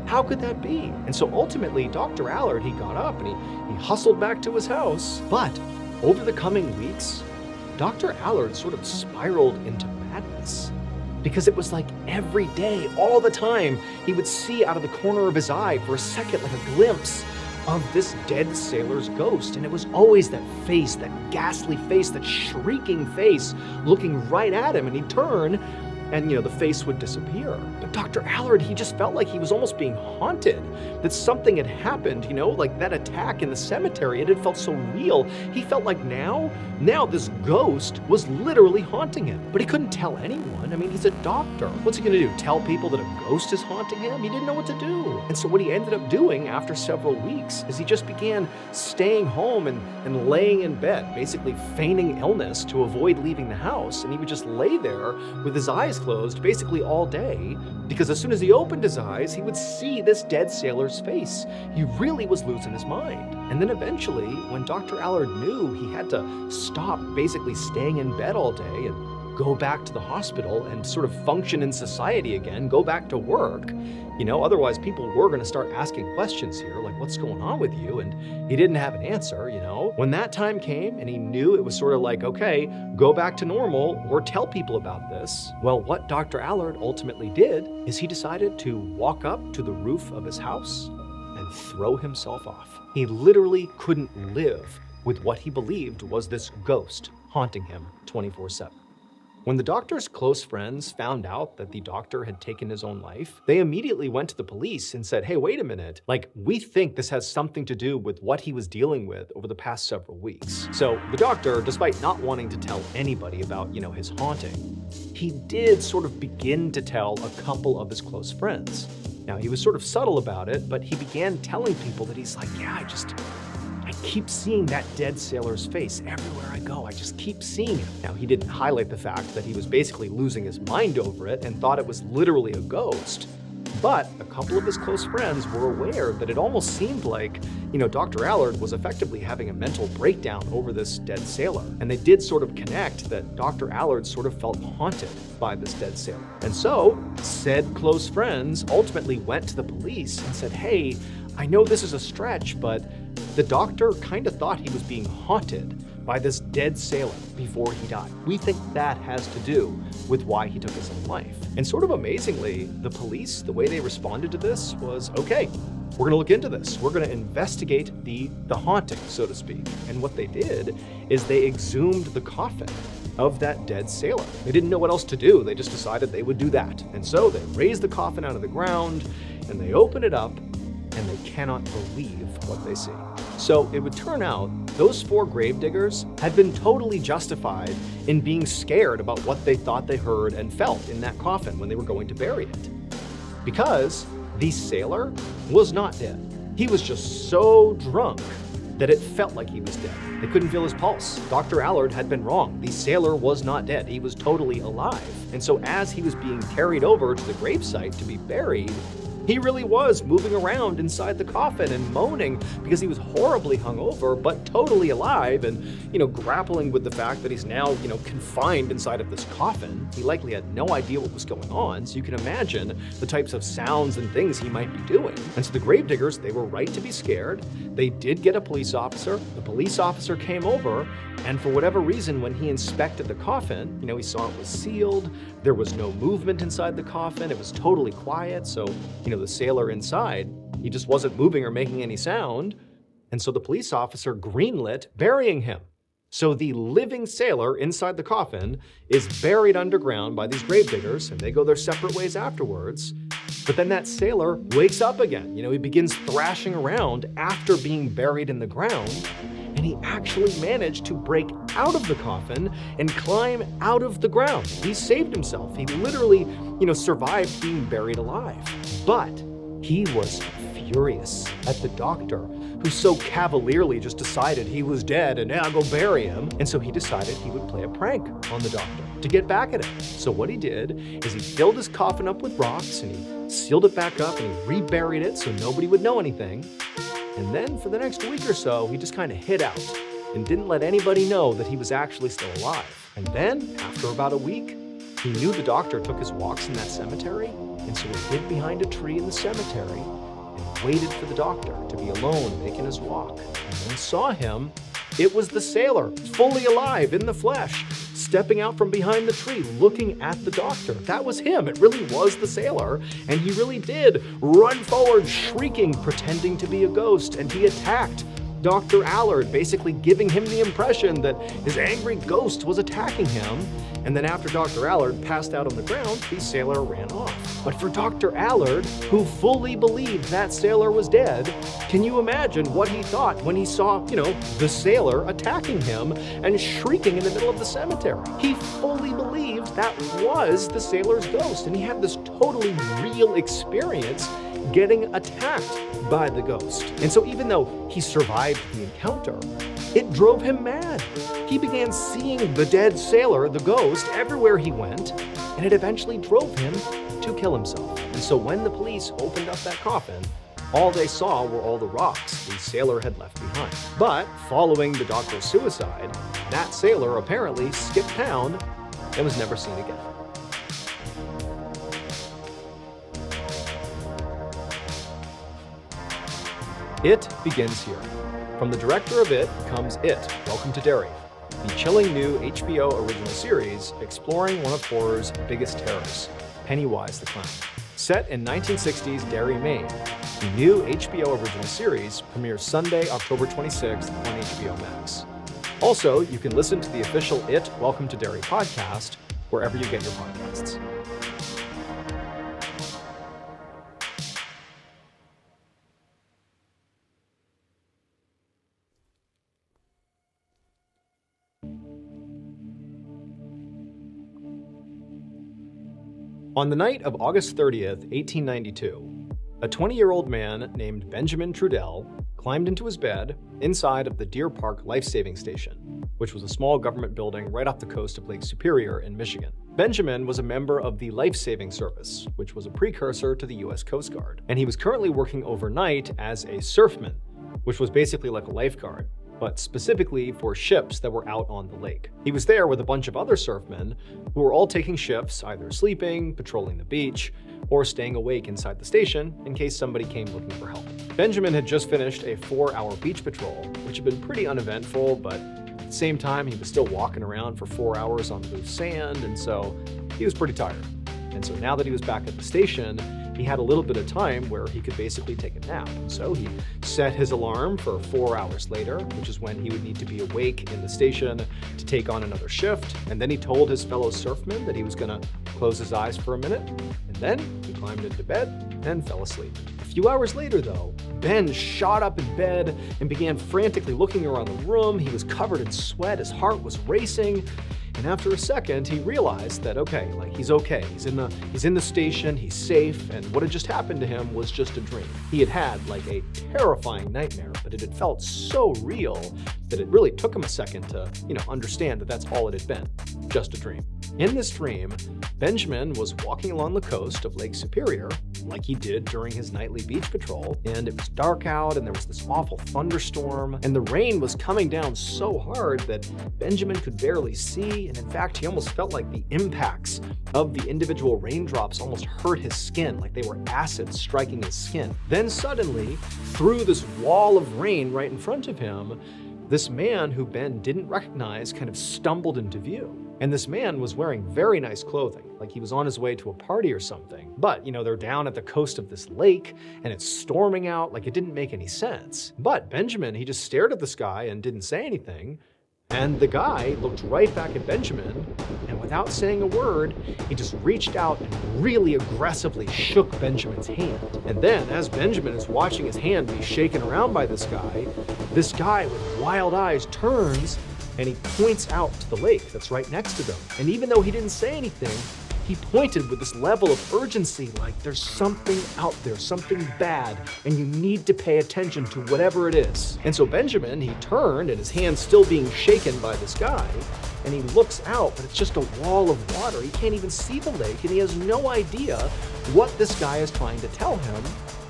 How could that be? And so ultimately, Dr. Allard, he got up and he hustled back to his house. But over the coming weeks, Dr. Allard sort of spiraled into madness. Because it was like every day, all the time, he would see out of the corner of his eye for a second, like a glimpse of this dead sailor's ghost. And it was always that face, that ghastly face, that shrieking face looking right at him. And he'd turn and, the face would disappear. But Dr. Allard, he just felt like he was almost being haunted, that something had happened, like that attack in the cemetery. It had felt so real. He felt like now this ghost was literally haunting him. But he couldn't tell anyone. I mean, he's a doctor. What's he gonna do? Tell people that a ghost is haunting him? He didn't know what to do. And so what he ended up doing after several weeks is he just began staying home and laying in bed, basically feigning illness to avoid leaving the house. And he would just lay there with his eyes closed basically all day, because as soon as he opened his eyes, he would see this dead sailor's face. He really was losing his mind. And then eventually, when Dr. Allard knew he had to stop basically staying in bed all day and go back to the hospital and sort of function in society again, go back to work, otherwise people were going to start asking questions here, like, what's going on with you? And he didn't have an answer, When that time came and he knew it was sort of like, okay, go back to normal or tell people about this. Well, what Dr. Allard ultimately did is he decided to walk up to the roof of his house and throw himself off. He literally couldn't live with what he believed was this ghost haunting him 24/7. When the doctor's close friends found out that the doctor had taken his own life, they immediately went to the police and said, hey, wait a minute, we think this has something to do with what he was dealing with over the past several weeks. So the doctor, despite not wanting to tell anybody about, his haunting, he did sort of begin to tell a couple of his close friends. Now, he was sort of subtle about it, but he began telling people that he's like, yeah, I keep seeing that dead sailor's face everywhere I go. I just keep seeing it. Now, he didn't highlight the fact that he was basically losing his mind over it and thought it was literally a ghost. But a couple of his close friends were aware that it almost seemed like, Dr. Allard was effectively having a mental breakdown over this dead sailor. And they did sort of connect that Dr. Allard sort of felt haunted by this dead sailor. And so, said close friends ultimately went to the police and said, hey, I know this is a stretch, but the doctor kind of thought he was being haunted by this dead sailor before he died. We think that has to do with why he took his own life. And sort of amazingly, the police, the way they responded to this was, okay, we're gonna look into this. We're gonna investigate the haunting, so to speak. And what they did is they exhumed the coffin of that dead sailor. They didn't know what else to do. They just decided they would do that. And so they raised the coffin out of the ground and they open it up, and they cannot believe what they see. So it would turn out those 4 gravediggers had been totally justified in being scared about what they thought they heard and felt in that coffin when they were going to bury it. Because the sailor was not dead. He was just so drunk that it felt like he was dead. They couldn't feel his pulse. Dr. Allard had been wrong. The sailor was not dead. He was totally alive. And so as he was being carried over to the gravesite to be buried, he really was moving around inside the coffin and moaning because he was horribly hungover, but totally alive and, grappling with the fact that he's now, confined inside of this coffin. He likely had no idea what was going on, so you can imagine the types of sounds and things he might be doing. And so the gravediggers, they were right to be scared. They did get a police officer. The police officer came over, and for whatever reason, when he inspected the coffin, he saw it was sealed. There was no movement inside the coffin. It was totally quiet. So, the sailor inside, he just wasn't moving or making any sound. And so the police officer greenlit burying him. So the living sailor inside the coffin is buried underground by these gravediggers, and they go their separate ways afterwards. But then that sailor wakes up again. He begins thrashing around after being buried in the ground. And he actually managed to break out of the coffin and climb out of the ground. He saved himself. He literally, survived being buried alive. But He was furious at the doctor, who so cavalierly just decided he was dead and now go bury him. And so he decided he would play a prank on the doctor to get back at him. So what he did is he filled his coffin up with rocks and he sealed it back up and he reburied it so nobody would know anything. And then for the next week or so, he just kind of hid out and didn't let anybody know that he was actually still alive. And then, after about a week, he knew the doctor took his walks in that cemetery, and so he hid behind a tree in the cemetery and waited for the doctor to be alone making his walk. And then saw him. It was the sailor, fully alive in the flesh, stepping out from behind the tree, looking at the doctor. That was him. It really was the sailor. And he really did run forward, shrieking, pretending to be a ghost. And he attacked Dr. Allard, basically giving him the impression that his angry ghost was attacking him. And then after Dr. Allard passed out on the ground, the sailor ran off. But for Dr. Allard, who fully believed that sailor was dead, can you imagine what he thought when he saw, the sailor attacking him and shrieking in the middle of the cemetery? He fully believed that was the sailor's ghost, and he had this totally real experience getting attacked by the ghost. And so even though he survived the encounter, it drove him mad. He began seeing the dead sailor, the ghost, everywhere he went, and it eventually drove him to kill himself. And so when the police opened up that coffin, all they saw were all the rocks the sailor had left behind. But following the doctor's suicide, that sailor apparently skipped town and was never seen again. It begins here. From the director of It comes It, Welcome to Derry, the chilling new HBO original series exploring one of horror's biggest terrors, Pennywise the Clown. Set in 1960s Derry, Maine, the new HBO original series premieres Sunday, October 26th on HBO Max. Also, you can listen to the official It, Welcome to Derry podcast wherever you get your podcasts. On the night of August 30th, 1892, a 20-year-old man named Benjamin Trudell climbed into his bed inside of the Deer Park Life-Saving Station, which was a small government building right off the coast of Lake Superior in Michigan. Benjamin was a member of the Life-Saving Service, which was a precursor to the U.S. Coast Guard, and he was currently working overnight as a surfman, which was basically like a lifeguard, but specifically for ships that were out on the lake. He was there with a bunch of other surfmen who were all taking shifts, either sleeping, patrolling the beach, or staying awake inside the station in case somebody came looking for help. Benjamin had just finished a 4-hour beach patrol, which had been pretty uneventful, but at the same time, he was still walking around for 4 hours on loose sand, and so he was pretty tired. And so now that he was back at the station, he had a little bit of time where he could basically take a nap. So he set his alarm for 4 hours later, which is when he would need to be awake in the station to take on another shift. And then he told his fellow surfmen that he was gonna close his eyes for a minute. And then he climbed into bed and fell asleep. A few hours later though, Ben shot up in bed and began frantically looking around the room. He was covered in sweat, his heart was racing. And after a second, he realized that, he's okay. He's in the station, he's safe, and what had just happened to him was just a dream. He had had a terrifying nightmare, but it had felt so real that it really took him a second to, understand that that's all it had been, just a dream. In this dream, Benjamin was walking along the coast of Lake Superior, like he did during his nightly beach patrol, and it was dark out and there was this awful thunderstorm, and the rain was coming down so hard that Benjamin could barely see, and in fact, he almost felt like the impacts of the individual raindrops almost hurt his skin, like they were acid striking his skin. Then suddenly, through this wall of rain right in front of him, this man who Ben didn't recognize kind of stumbled into view. And this man was wearing very nice clothing, like he was on his way to a party or something. But, they're down at the coast of this lake and it's storming out, like it didn't make any sense. But Benjamin, he just stared at the sky and didn't say anything. And the guy looked right back at Benjamin, and without saying a word, he just reached out and really aggressively shook Benjamin's hand. And then, as Benjamin is watching his hand be shaken around by this guy with wild eyes turns and he points out to the lake that's right next to them. And even though he didn't say anything, He pointed with this level of urgency, like there's something out there, something bad, and you need to pay attention to whatever it is. And so Benjamin, he turned, and his hand's still being shaken by this guy, and he looks out, but it's just a wall of water. He can't even see the lake, and he has no idea what this guy is trying to tell him.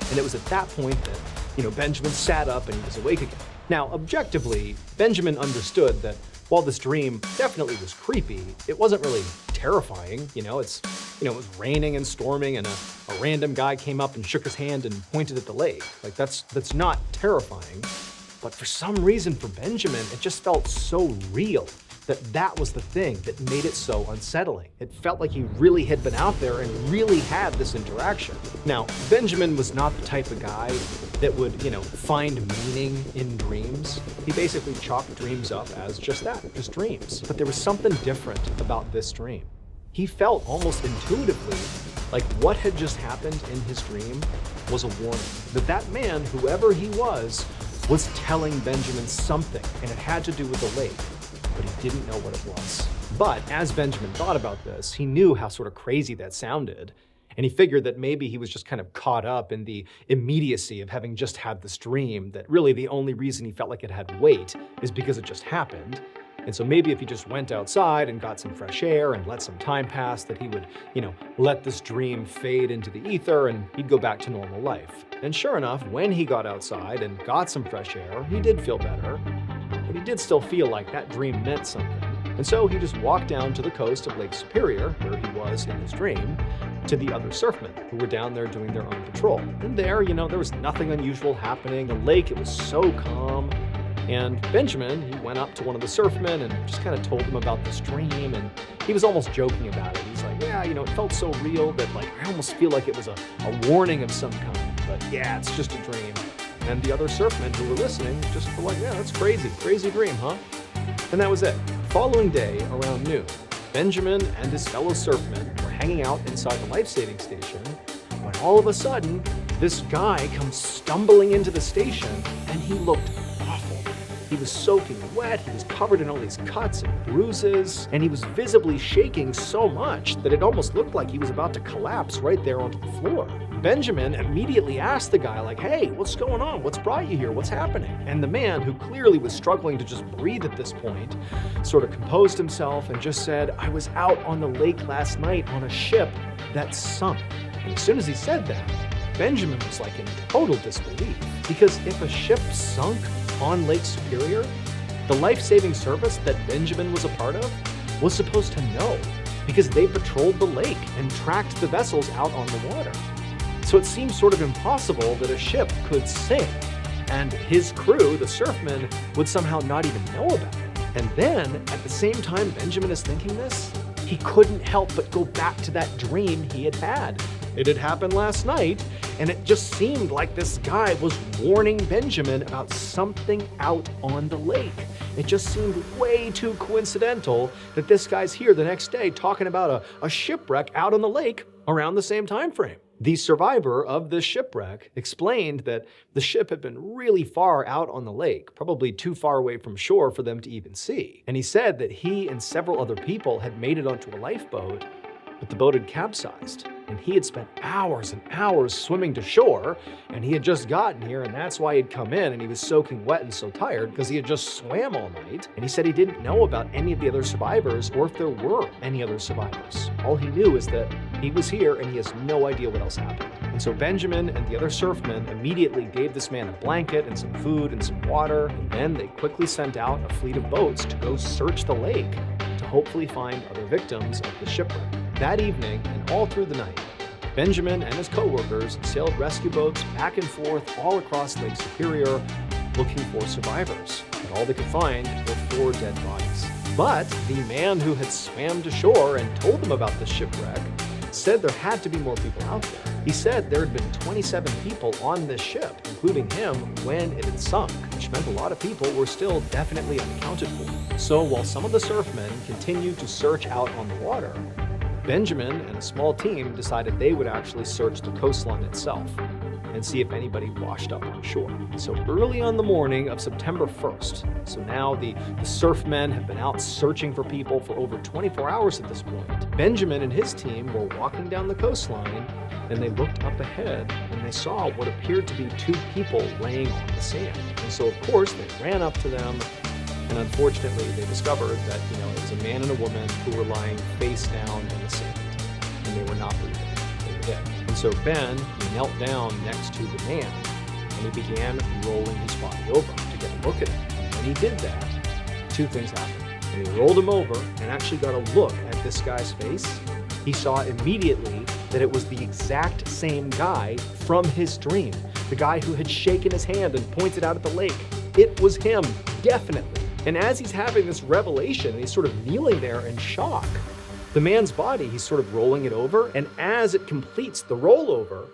And it was at that point that, Benjamin sat up and he was awake again. Now, objectively, Benjamin understood that while this dream definitely was creepy, it wasn't really terrifying. It was raining and storming, and a random guy came up and shook his hand and pointed at the lake. Like, that's not terrifying. But for some reason, for Benjamin, it just felt so real that was the thing that made it so unsettling. It felt like he really had been out there and really had this interaction. Now, Benjamin was not the type of guy that would, find meaning in dreams. He basically chalked dreams up as just that, just dreams. But there was something different about this dream. He felt almost intuitively like what had just happened in his dream was a warning. That man, whoever he was telling Benjamin something, and it had to do with the lake, but he didn't know what it was. But as Benjamin thought about this, he knew how sort of crazy that sounded, and he figured that maybe he was just kind of caught up in the immediacy of having just had this dream, that really the only reason he felt like it had weight is because it just happened. And so maybe if he just went outside and got some fresh air and let some time pass, that he would, let this dream fade into the ether and he'd go back to normal life. And sure enough, when he got outside and got some fresh air, he did feel better, but he did still feel like that dream meant something. And so he just walked down to the coast of Lake Superior, where he was in his dream, to the other surfmen who were down there doing their own patrol. And there, there was nothing unusual happening. The lake, it was so calm. And Benjamin, he went up to one of the surfmen and just kind of told him about this dream, and he was almost joking about it. He's like, yeah, it felt so real that I almost feel like it was a warning of some kind, but yeah, it's just a dream. And the other surfmen who were listening just were like, yeah, that's crazy dream, huh? And that was it. The following day, around noon, Benjamin and his fellow surfmen were hanging out inside the life-saving station when all of a sudden, this guy comes stumbling into the station, and he looked awful. He was soaking wet, he was covered in all these cuts and bruises, and he was visibly shaking so much that it almost looked like he was about to collapse right there onto the floor. Benjamin immediately asked the guy, like, hey, what's going on? What's brought you here? What's happening? And the man, who clearly was struggling to just breathe at this point, sort of composed himself and just said, I was out on the lake last night on a ship that sunk. And as soon as he said that, Benjamin was like in total disbelief, because if a ship sunk on Lake Superior, the life-saving service that Benjamin was a part of was supposed to know, because they patrolled the lake and tracked the vessels out on the water. So it seems sort of impossible that a ship could sink, and his crew, the surfmen, would somehow not even know about it. And then, at the same time Benjamin is thinking this, he couldn't help but go back to that dream he had had. It had happened last night, and it just seemed like this guy was warning Benjamin about something out on the lake. It just seemed way too coincidental that this guy's here the next day talking about a shipwreck out on the lake around the same time frame. The survivor of this shipwreck explained that the ship had been really far out on the lake, probably too far away from shore for them to even see. And he said that he and several other people had made it onto a lifeboat, but the boat had capsized, and he had spent hours and hours swimming to shore, and he had just gotten here, and that's why he'd come in, and he was soaking wet and so tired because he had just swam all night. And he said he didn't know about any of the other survivors, or if there were any other survivors. All he knew is that he was here, and he has no idea what else happened. And so Benjamin and the other surfmen immediately gave this man a blanket and some food and some water, and then they quickly sent out a fleet of boats to go search the lake to hopefully find other victims of the shipwreck. That evening, and all through the night, Benjamin and his co-workers sailed rescue boats back and forth all across Lake Superior looking for survivors. But all they could find were 4 dead bodies. But the man who had swam to shore and told them about the shipwreck said there had to be more people out there. He said there had been 27 people on this ship, including him, when it had sunk, which meant a lot of people were still definitely unaccounted for. So while some of the surfmen continued to search out on the water, Benjamin and a small team decided they would actually search the coastline itself and see if anybody washed up on shore. So early on the morning of September 1st, so now the surfmen have been out searching for people for over 24 hours at this point. Benjamin and his team were walking down the coastline, and they looked up ahead and they saw what appeared to be two people laying on the sand. And so of course they ran up to them, and unfortunately they discovered that it was a man and a woman who were lying face down in the sand, and they were not breathing. They were dead. And so Ben, he knelt down next to the man and he began rolling his body over to get a look at him. And when he did that, two things happened. When he rolled him over and actually got a look at this guy's face, he saw immediately that it was the exact same guy from his dream. The guy who had shaken his hand and pointed out at the lake. It was him, definitely. And as he's having this revelation, he's sort of kneeling there in shock. The man's body, he's sort of rolling it over, and as it completes the rollover,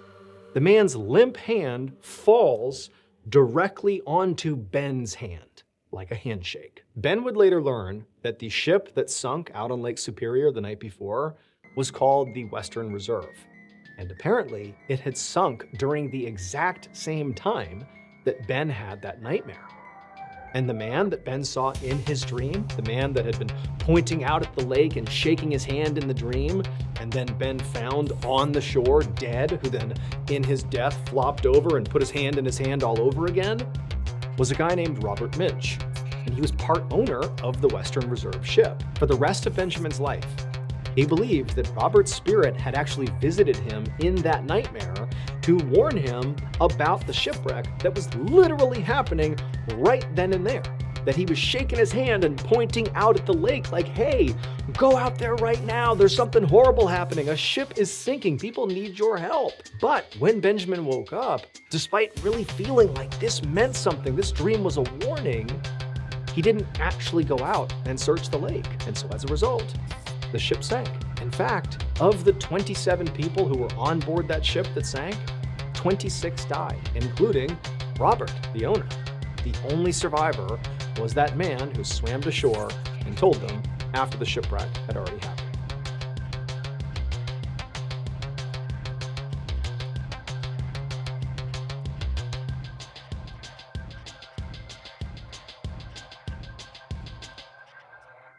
the man's limp hand falls directly onto Ben's hand, like a handshake. Ben would later learn that the ship that sunk out on Lake Superior the night before was called the Western Reserve. And apparently, it had sunk during the exact same time that Ben had that nightmare. And the man that Ben saw in his dream, the man that had been pointing out at the lake and shaking his hand in the dream, and then Ben found on the shore dead, who then in his death flopped over and put his hand in his hand all over again, was a guy named Robert Minch. And he was part owner of the Western Reserve ship. For the rest of Benjamin's life, he believed that Robert's spirit had actually visited him in that nightmare to warn him about the shipwreck that was literally happening right then and there. That he was shaking his hand and pointing out at the lake like, hey, go out there right now. There's something horrible happening. A ship is sinking. People need your help. But when Benjamin woke up, despite really feeling like this meant something, this dream was a warning, he didn't actually go out and search the lake. And so as a result, the ship sank. In fact, of the 27 people who were on board that ship that sank, 26 died, including Robert, the owner. The only survivor was that man who swam to shore and told them after the shipwreck had already happened.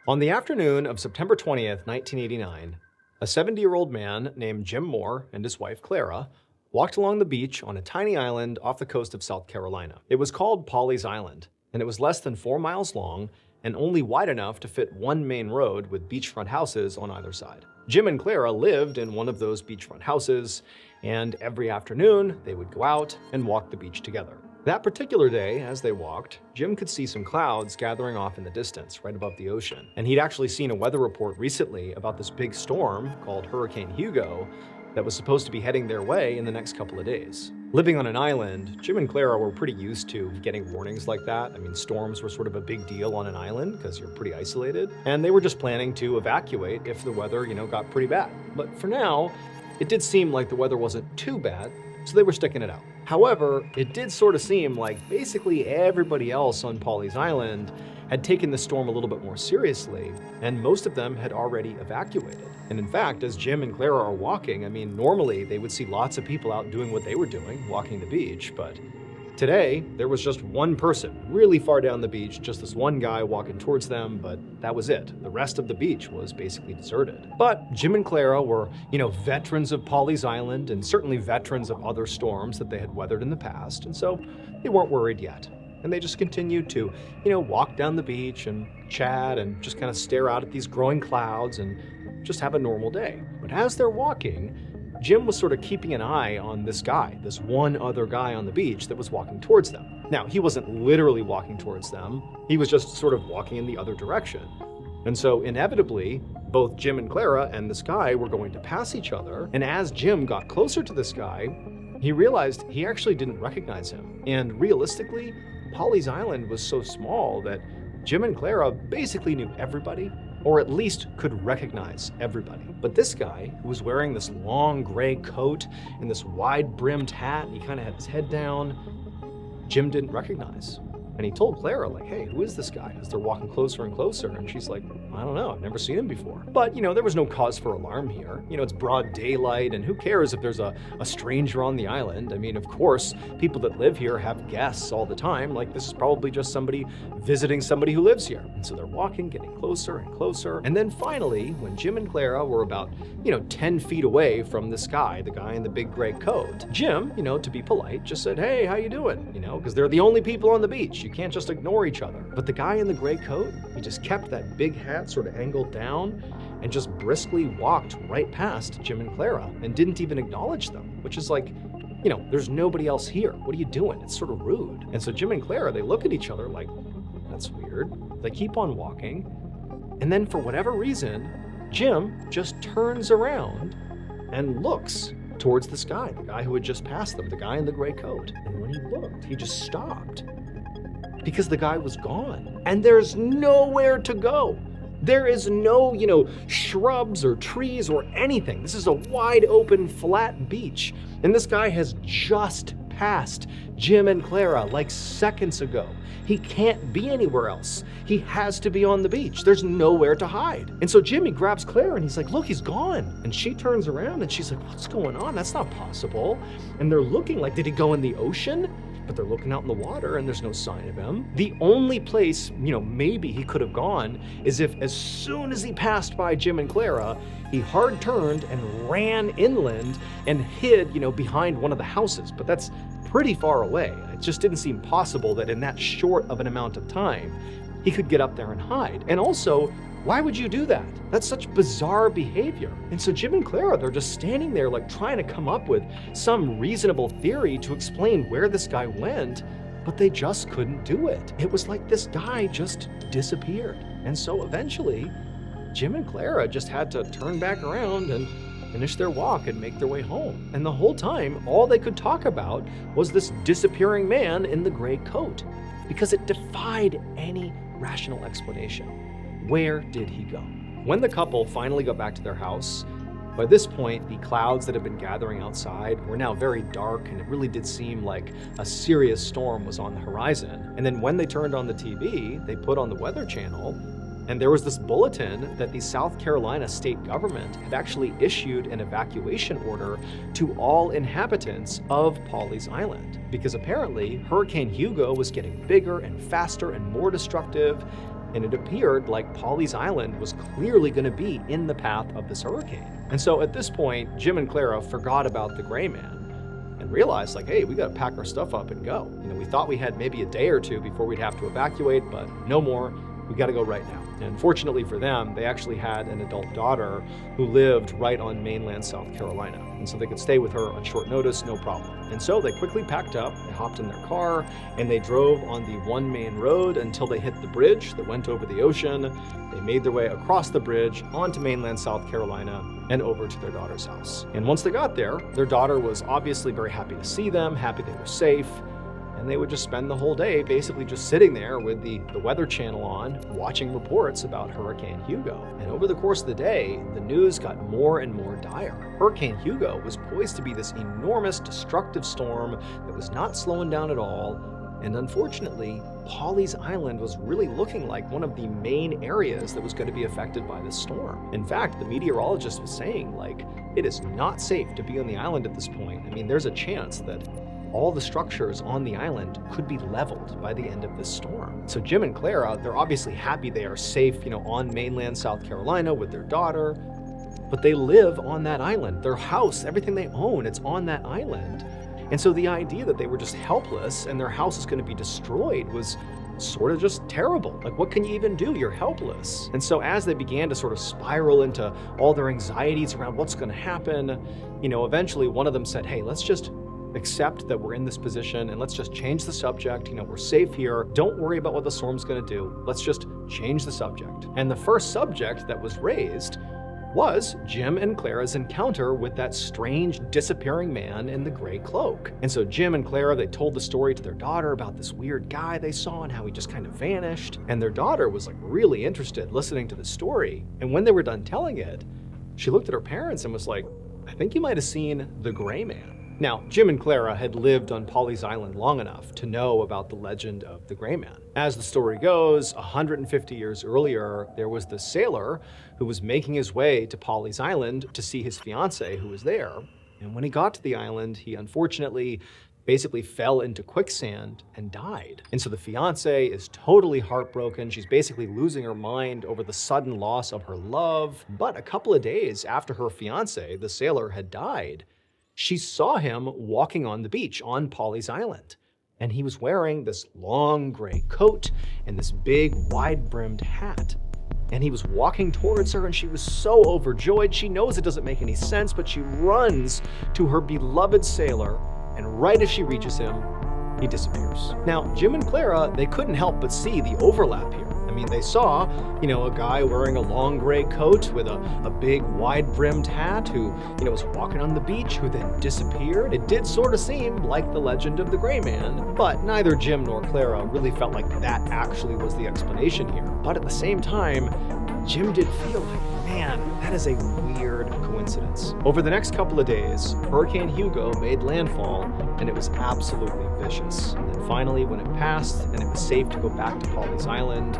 On the afternoon of September 20th, 1989, a 70-year-old man named Jim Moore and his wife Clara walked along the beach on a tiny island off the coast of South Carolina. It was called Pawleys Island, and it was less than 4 miles long and only wide enough to fit one main road with beachfront houses on either side. Jim and Clara lived in one of those beachfront houses, and every afternoon they would go out and walk the beach together. That particular day, as they walked, Jim could see some clouds gathering off in the distance, right above the ocean. And he'd actually seen a weather report recently about this big storm called Hurricane Hugo that was supposed to be heading their way in the next couple of days. Living on an island, Jim and Clara were pretty used to getting warnings like that. I mean, storms were sort of a big deal on an island because you're pretty isolated. And they were just planning to evacuate if the weather, got pretty bad. But for now, it did seem like the weather wasn't too bad, so they were sticking it out. However, it did sort of seem like basically everybody else on Pawleys Island had taken the storm a little bit more seriously, and most of them had already evacuated. And in fact, as Jim and Clara are walking, normally they would see lots of people out doing what they were doing, walking the beach, but today, there was just one person really far down the beach, just this one guy walking towards them, but that was it. The rest of the beach was basically deserted. But Jim and Clara were, veterans of Pawleys Island and certainly veterans of other storms that they had weathered in the past, and so they weren't worried yet. And they just continued to, walk down the beach and chat and just kind of stare out at these growing clouds and just have a normal day. But as they're walking, Jim was sort of keeping an eye on this guy, this one other guy on the beach that was walking towards them. Now, he wasn't literally walking towards them. He was just sort of walking in the other direction. And so inevitably, both Jim and Clara and this guy were going to pass each other. And as Jim got closer to this guy, he realized he actually didn't recognize him. And realistically, Pawleys Island was so small that Jim and Clara basically knew everybody, or at least could recognize everybody. But this guy, who was wearing this long gray coat and this wide-brimmed hat, and he kind of had his head down, Jim didn't recognize. And he told Clara, like, hey, who is this guy? As they're walking closer and closer. And she's like, I don't know, I've never seen him before. But, there was no cause for alarm here. It's broad daylight, and who cares if there's a stranger on the island? I mean, of course, people that live here have guests all the time. Like, this is probably just somebody visiting somebody who lives here. And so they're walking, getting closer and closer. And then finally, when Jim and Clara were about, 10 feet away from this guy, the guy in the big gray coat, Jim, to be polite, just said, hey, how you doing? Because they're the only people on the beach. You can't just ignore each other. But the guy in the gray coat, he just kept that big hat sort of angled down and just briskly walked right past Jim and Clara and didn't even acknowledge them, which is like, there's nobody else here. What are you doing? It's sort of rude. And so Jim and Clara, they look at each other like, that's weird. They keep on walking. And then for whatever reason, Jim just turns around and looks towards this guy, the guy who had just passed them, the guy in the gray coat. And when he looked, he just stopped because the guy was gone. And there's nowhere to go. There is no, shrubs or trees or anything. This is a wide open, flat beach. And this guy has just passed Jim and Clara like seconds ago. He can't be anywhere else. He has to be on the beach. There's nowhere to hide. And so Jimmy grabs Clara and he's like, look, he's gone. And she turns around and she's like, what's going on? That's not possible. And they're looking like, did he go in the ocean? But they're looking out in the water and there's no sign of him. The only place, maybe he could have gone is if as soon as he passed by Jim and Clara, he hard turned and ran inland and hid, behind one of the houses. But that's pretty far away. It just didn't seem possible that in that short of an amount of time, he could get up there and hide. And also, why would you do that? That's such bizarre behavior. And so Jim and Clara, they're just standing there like trying to come up with some reasonable theory to explain where this guy went, but they just couldn't do it. It was like this guy just disappeared. And so eventually, Jim and Clara just had to turn back around and finish their walk and make their way home. And the whole time, all they could talk about was this disappearing man in the gray coat, because it defied any rational explanation. Where did he go? When the couple finally got back to their house, by this point, the clouds that had been gathering outside were now very dark, and it really did seem like a serious storm was on the horizon. And then when they turned on the TV, they put on the Weather Channel, and there was this bulletin that the South Carolina state government had actually issued an evacuation order to all inhabitants of Pawleys Island, because apparently Hurricane Hugo was getting bigger and faster and more destructive, and it appeared like Pawleys Island was clearly going to be in the path of this hurricane. And so at this point, Jim and Clara forgot about the gray man and realized, like, hey, we got to pack our stuff up and go. We thought we had maybe a day or two before we'd have to evacuate, but no more. We got to go right now. And fortunately for them, they actually had an adult daughter who lived right on mainland South Carolina. And so they could stay with her on short notice, no problem. And so they quickly packed up, they hopped in their car, and they drove on the one main road until they hit the bridge that went over the ocean. They made their way across the bridge onto mainland South Carolina and over to their daughter's house. And once they got there, their daughter was obviously very happy to see them, happy they were safe. And they would just spend the whole day basically just sitting there with the Weather Channel on, watching reports about Hurricane Hugo. And over the course of the day, the news got more and more dire. Hurricane Hugo was poised to be this enormous destructive storm that was not slowing down at all. And unfortunately, Pawleys Island was really looking like one of the main areas that was going to be affected by this storm. In fact, the meteorologist was saying, like, it is not safe to be on the island at this point. I mean, there's a chance that all the structures on the island could be leveled by the end of this storm. So Jim and Clara, they're obviously happy they are safe, on mainland South Carolina with their daughter, but they live on that island. Their house, everything they own, it's on that island. And so the idea that they were just helpless and their house is going to be destroyed was sort of just terrible. Like, what can you even do? You're helpless. And so as they began to sort of spiral into all their anxieties around what's going to happen, eventually one of them said, hey, let's just accept that we're in this position and let's just change the subject. We're safe here. Don't worry about what the storm's going to do. Let's just change the subject. And the first subject that was raised was Jim and Clara's encounter with that strange disappearing man in the gray cloak. And so Jim and Clara, they told the story to their daughter about this weird guy they saw and how he just kind of vanished. And their daughter was like really interested listening to the story. And when they were done telling it, she looked at her parents and was like, I think you might have seen the gray man. Now, Jim and Clara had lived on Polly's Island long enough to know about the legend of the Gray Man. As the story goes, 150 years earlier, there was the sailor who was making his way to Polly's Island to see his fiancée who was there. And when he got to the island, he unfortunately basically fell into quicksand and died. And so the fiancée is totally heartbroken. She's basically losing her mind over the sudden loss of her love. But a couple of days after her fiancé, the sailor, had died, she saw him walking on the beach on Polly's Island. And he was wearing this long gray coat and this big wide-brimmed hat. And he was walking towards her, and she was so overjoyed. She knows it doesn't make any sense, but she runs to her beloved sailor, and right as she reaches him, he disappears. Now, Jim and Clara, they couldn't help but see the overlap here. I mean, they saw, a guy wearing a long gray coat with a big wide-brimmed hat who, was walking on the beach, who then disappeared. It did sort of seem like the legend of the Gray Man, but neither Jim nor Clara really felt like that actually was the explanation here. But at the same time, Jim did feel like, man, that is a weird coincidence. Over the next couple of days, Hurricane Hugo made landfall, and it was absolutely vicious. And then finally, when it passed and it was safe to go back to Polly's Island,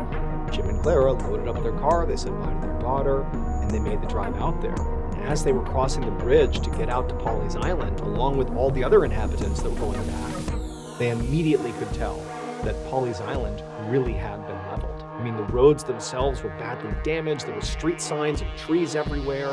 Jim and Clara loaded up their car, they said bye to their daughter, and they made the drive out there. And as they were crossing the bridge to get out to Polly's Island, along with all the other inhabitants that were going back, they immediately could tell that Polly's Island really had been leveled. I mean, the roads themselves were badly damaged, there were street signs and trees everywhere,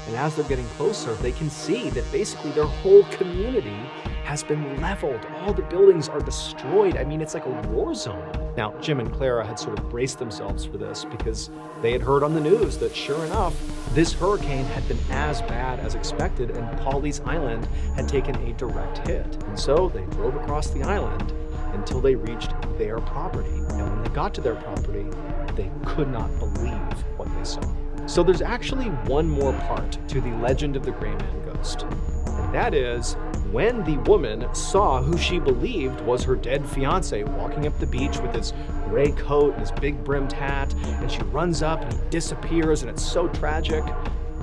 and as they're getting closer, they can see that basically their whole community has been leveled. All the buildings are destroyed. I mean, it's like a war zone. Now, Jim and Clara had sort of braced themselves for this because they had heard on the news that sure enough, this hurricane had been as bad as expected and Polly's Island had taken a direct hit. And so they drove across the island until they reached their property. And when they got to their property, they could not believe what they saw. So there's actually one more part to the legend of the Gray Man ghost. And that is when the woman saw who she believed was her dead fiancé walking up the beach with his gray coat and his big brimmed hat, and she runs up and he disappears, and it's so tragic.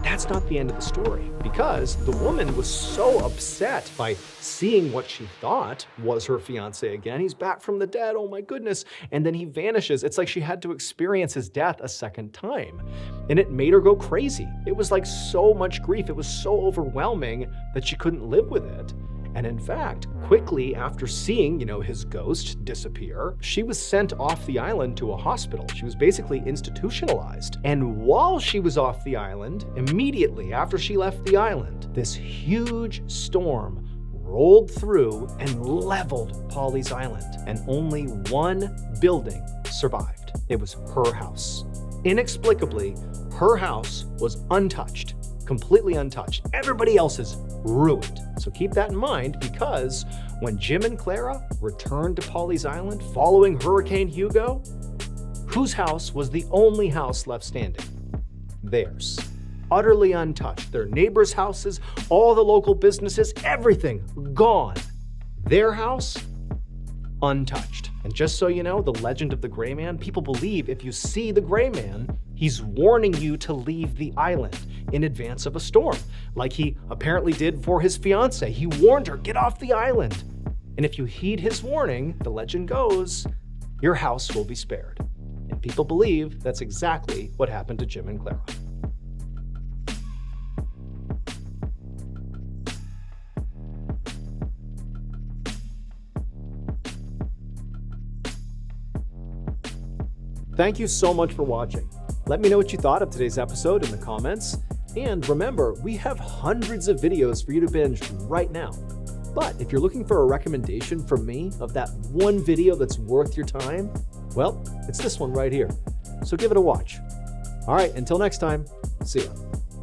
That's not the end of the story, because the woman was so upset by seeing what she thought was her fiancé again. He's back from the dead, oh my goodness, and then he vanishes. It's like she had to experience his death a second time, and it made her go crazy. It was like so much grief, it was so overwhelming that she couldn't live with it. And in fact, quickly after seeing, his ghost disappear, she was sent off the island to a hospital. She was basically institutionalized. And while she was off the island, immediately after she left the island, this huge storm rolled through and leveled Polly's Island. And only one building survived. It was her house. Inexplicably, her house was untouched. Completely untouched. Everybody else is ruined. So keep that in mind, because when Jim and Clara returned to Polly's Island following Hurricane Hugo, whose house was the only house left standing? Theirs. Utterly untouched. Their neighbors' houses, all the local businesses, everything gone. Their house, untouched. And just so you know, the legend of the Gray Man, people believe if you see the Gray Man, he's warning you to leave the island in advance of a storm, like he apparently did for his fiancée. He warned her, get off the island. And if you heed his warning, the legend goes, your house will be spared. And people believe that's exactly what happened to Jim and Clara. Thank you so much for watching. Let me know what you thought of today's episode in the comments. And remember, we have hundreds of videos for you to binge right now. But if you're looking for a recommendation from me of that one video that's worth your time, well, it's this one right here. So give it a watch. All right, until next time, see ya.